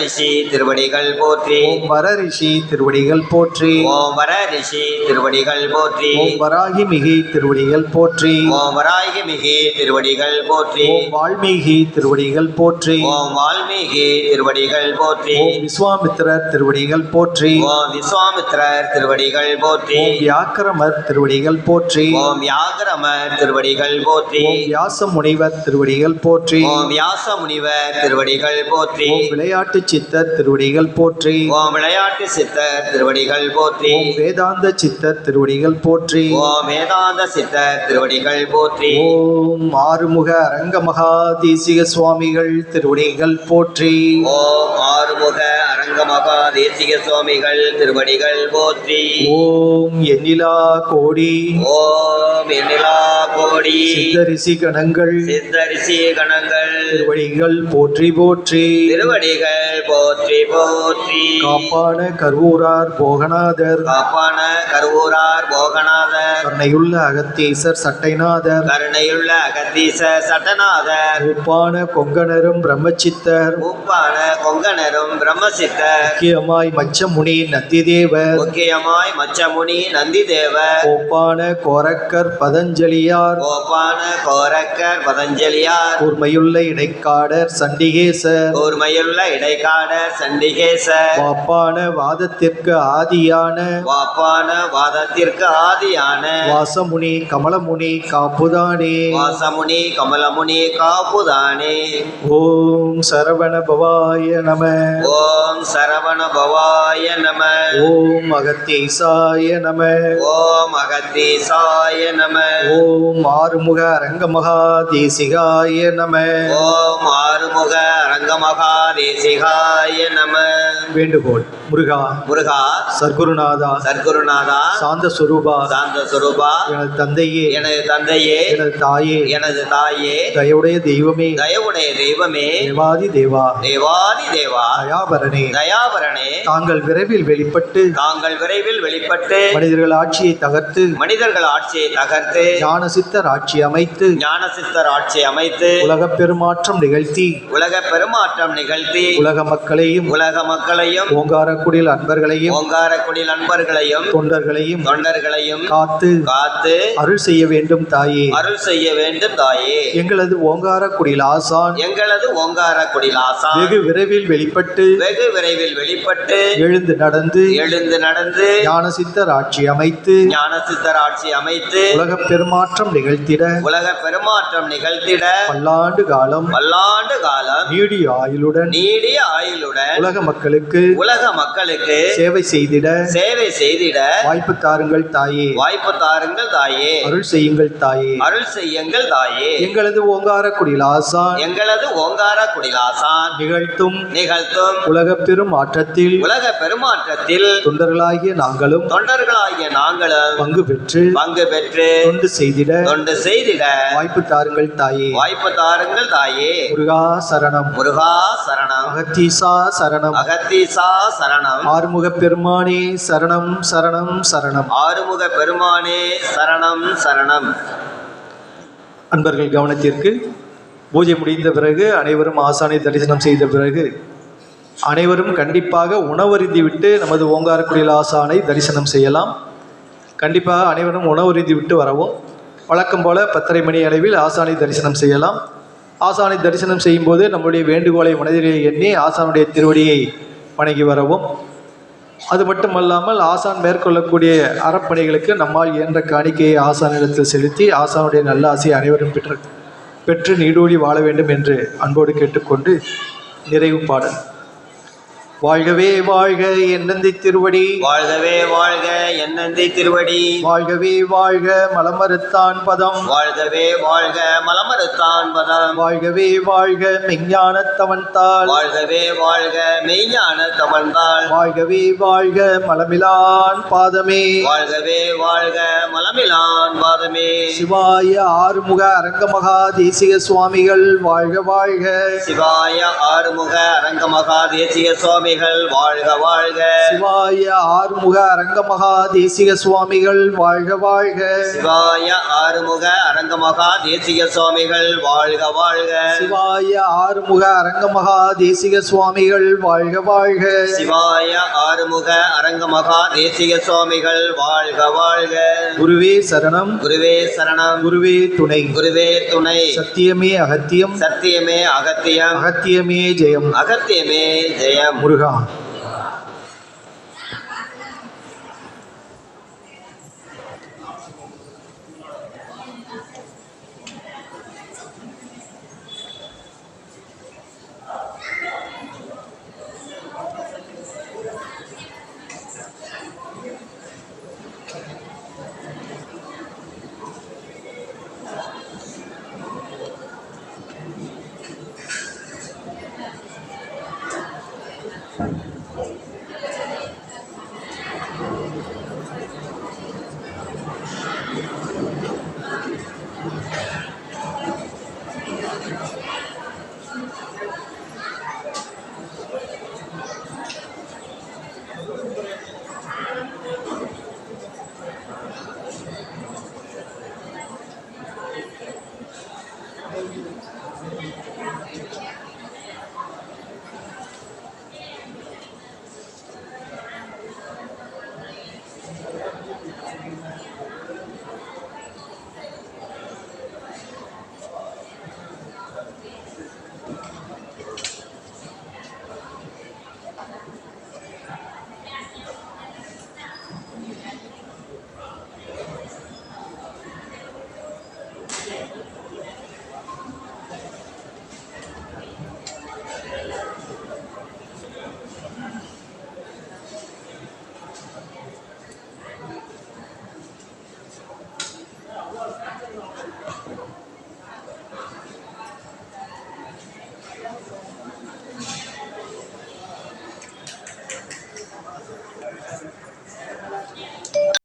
ரிஷி திருவடிகள் போற்றி. ஓம் வர ரிஷி திருவடிகள் போற்றி. ஓம் வர ரிஷி திருவடிகள் போற்றி. ஓம் வராகி மிகி திருவடிகள் போற்றி. ஓம் வராகி மிகி திருவடிகள் போற்றி. ஓம் வால்மீகி திருவடிகள் போற்றி. ஓம் வால்மீகி திருவடிகள் போற்றி. ஓம் விஸ்வாமித்திரர் திருவடிகள் போற்றி. ஓம் விஸ்வாமித்திரர் திருவடிகள் போற்றி. ஓம் வியாக்கிரமர் திருவடிகள் போற்றி. ஓம் வியாகரமர் திருவடிகள் போற்றி. ஓம் வியாச முனிவர் திருவடிகள் போற்றி. ஓம் வியாச முனிவர் திருவடிகள் போற்றி. ஓம் விளையாட்டு சித்தர் திருவடிகள் போற்றி. ஓம் விளையாட்டு சித்தர் திருவடிகள் போற்றி. ஓம் வேதாந்த சித்தர் திருவடிகள் போற்றி. ஓம் வேதாந்த சித்தர் திருவடிகள் போற்றி. ஓம் ஆறுமுக அரங்கமகா தேசிக சுவாமிகள் திருவடிகள் போற்றி. ஓம் ஆறுமுக அரங்கமகா தேசிக சுவாமிகள் திருவடிகள் போற்றி. ஓம் எண்ணிலா கோடி ஓம் எண்ணிலா கோடி சித்தரிசி கணங்கள் சித்தரிசி கணங்கள் திருவடிகள் போற்றி போற்றி. திருவடிகள் போற்றி போற்றி. காப்பான கருவூரார் போகநாதர் காப்பான கருவூரார் போகநாதர் கருணையுள்ள அகத்தீசர் சட்டைநாதர் கருணையுள்ள அகத்தீச சட்டநாதர் மூப்பான கொங்கணரும் பிரம்மச்சித்தர் மூப்பான கொங்கணரும் பிரம்மசித்தர் முக்கியமாய் மச்சமுனி நந்திதேவர் முக்கியமாய் மச்சமுனி நந்தி தேவர் கோப்பான கோரக்கர் பதஞ்சலியார் கோப்பான கோரக்கர் பதஞ்சலியார் கூர்மையுள்ள இடைக்காடர் சண்டிகேசர் கூர்மையுள்ள இடைக்காடர் சண்டிகேசர் வாப்பான வாதத்திற்கு ஆதியான வாப்பான வாதத்திற்கு ஆதியான வாசமுனி கமலமுனி காப்புதானே. வாசமுனி கமலமுனி காப்புதானே. ஓம் சரவண பவாய நம. ஓம் சரவண பவாய நம. ஓம் அகத்தீசாய நம. ஓம் அகத்தீசாய நம. ஓம் ஆறுமுக அரங்கமகா தேசிகாய நம. ஓம் ஆறுமுக அரங்கமகா தேசிகாய நம. வேண்டுகோள் முருகா முருகா சர்க்குருநாதா சர்க்குருநாதா சாந்த சுரூபா சாந்த சுரூபா எனது தந்தையே எனது தந்தையே எனது தாயே எனது தாயே தயவுடைய தெய்வமே தயவுடைய தெய்வமே தேவாதி தேவா தேவாதி தேவா தயாபரணே தயாபரணே தாங்கள் விரைவில் வெளிப்பட்டு தாங்கள் விரைவில் வெளிப்பட்டு மனிதர்கள் ஆட்சியை தகர்த்து மனிதர்கள் ஆட்சியை தகர்த்து ஞான சித்தர் ஆட்சி அமைத்து ஞான சித்தர் ஆட்சி அமைத்து உலகப் பெருமாற்றம் நிகழ்த்தி உலக பெருமாற்றம் நிகழ்த்தி உலக மக்களையும் உலக மக்களையும் ஓங்காரக்குடில் அன்பர்களையும் ஓங்காரக்குடி நண்பர்களையும் தொண்டர்களையும் தொண்டர்களையும் காத்து காத்து அருள் செய்ய வேண்டும் தாயே. அருள் செய்ய வேண்டும் தாயே. எங்களது ஓங்காரக்குடில் ஆசான் எங்களது ஓங்காரக்குடி ஆசான் வெகு விரைவில் வெளிப்பட்டு வெகு விரைவில் வெளிப்பட்டு எழுந்து நடந்து எழுந்து நடந்து ஞான சித்தர் ஆட்சி அமைத்து ஞான சித்தர் ஆட்சி அமைத்து உலக பெருமாற்றம் நிகழ்த்திட உலக பெருமாற்றம் நிகழ்த்திட பல்லாண்டு காலம் பல்லாண்டு காலம் நீடிய ஆயுளுடன் நீடிய ஆயுளுடன் உலக மக்களுக்கு மக்களுக்கு சேவை செய்திட வாய்ப்பு தாருங்கள் தாயே. வாய்ப்பு தாருங்கள் தாயே. அருள் செய்யுங்கள் தாயே. அருள் செய்யுங்கள் தாயே. எங்களது ஓங்காரக்குடில் ஆசான் எங்களது ஓங்காரக்குடி ஆசான் நிகழ்த்தும் உலக பெருமாற்றத்தில் தொண்டர்களாகிய நாங்களும் பங்கு பெற்று தொண்டு செய்திட வாய்ப்பு தாருங்கள் தாயே. வாய்ப்பு தாருங்கள் தாயே. முருகா சரணம். முருகா சரணம். அகத்தீசா சரணம். அகத்தீசா சரணம். ஆறுமுக பெருமானே சரணம் சரணம் சரணம். ஆறுமுக பெருமானே சரணம் சரணம். அன்பர்கள் கவனத்திற்கு, பூஜை முடிந்த பிறகு அனைவரும் ஆசானை தரிசனம் செய்த பிறகு அனைவரும் கண்டிப்பாக உணவருந்திவிட்டு நமது ஓங்காரக்குடியில் ஆசானை தரிசனம் செய்யலாம். கண்டிப்பாக அனைவரும் உணவருந்திவிட்டு வரவும். வழக்கம் போல 10:30 மணி அளவில் ஆசானை தரிசனம் செய்யலாம். ஆசானை தரிசனம் செய்யும்போது நம்முடைய வேண்டுகோளை மனதிலே எண்ணி ஆசானுடைய திருவடியை வணங்கி வரவும். அது மட்டுமல்லாமல் ஆசான் மேற்கொள்ளக்கூடிய அறப்பணிகளுக்கு நம்மால் இயன்ற காணிக்கையை ஆசானிடத்தில் செலுத்தி ஆசானுடைய நல்ல ஆசையை அனைவரும் பெற்று நீடூழி வாழ வேண்டும் என்று அன்போடு கேட்டுக்கொண்டு நிறைவு பாடல். வாழ்கவே வாழ்க என்னந்தி திருவடி, வாழ்கவே வாழ்க என்னந்தி திருவடி, வாழ்கவே வாழ்க மலமறுத்தான் பதம், வாழ்கவே வாழ்க மலமறுத்தான் பதம், வாழ்கவே வாழ்க மெஞ்ஞானத்தவன்தாள், வாழ்கவே வாழ்க மெய்ஞான தவழ்ந்தாள், வாழ்கவே வாழ்க மலமிலான் பாதமே, வாழ்கவே வாழ்க மலமிலான் பாதமே, சிவாய ஆறுமுக அரங்கமகா தேசிக சுவாமிகள் வாழ்க வாழ்க, சிவாய ஆறுமுக அரங்கமகா தேசிய சுவாமிகள் வாழ்க வாழ்க, சிவாய ஆறுமுக அரங்கமகா தேசிக சுவாமிகள் வாழ்க வாழ்க, சிவாய ஆறுமுக அரங்கமகா தேசிய சுவாமிகள் வாழ்க வாழ்க, சிவாய ஆறுமுக அரங்கமகா தேசிக சுவாமிகள் வாழ்க வாழ்க, சிவாய ஆறுமுக அரங்கமகா தேசிய சுவாமிகள் வாழ்க வாழ்க. குருவே சரணம், குருவே சரணம், குருவே துணை, குருவே துணை, சத்தியமே அகத்தியம், சத்தியமே அகத்தியம், அகத்தியமே ஜெயம். அகத்தியமே ஜெயம். முருகா.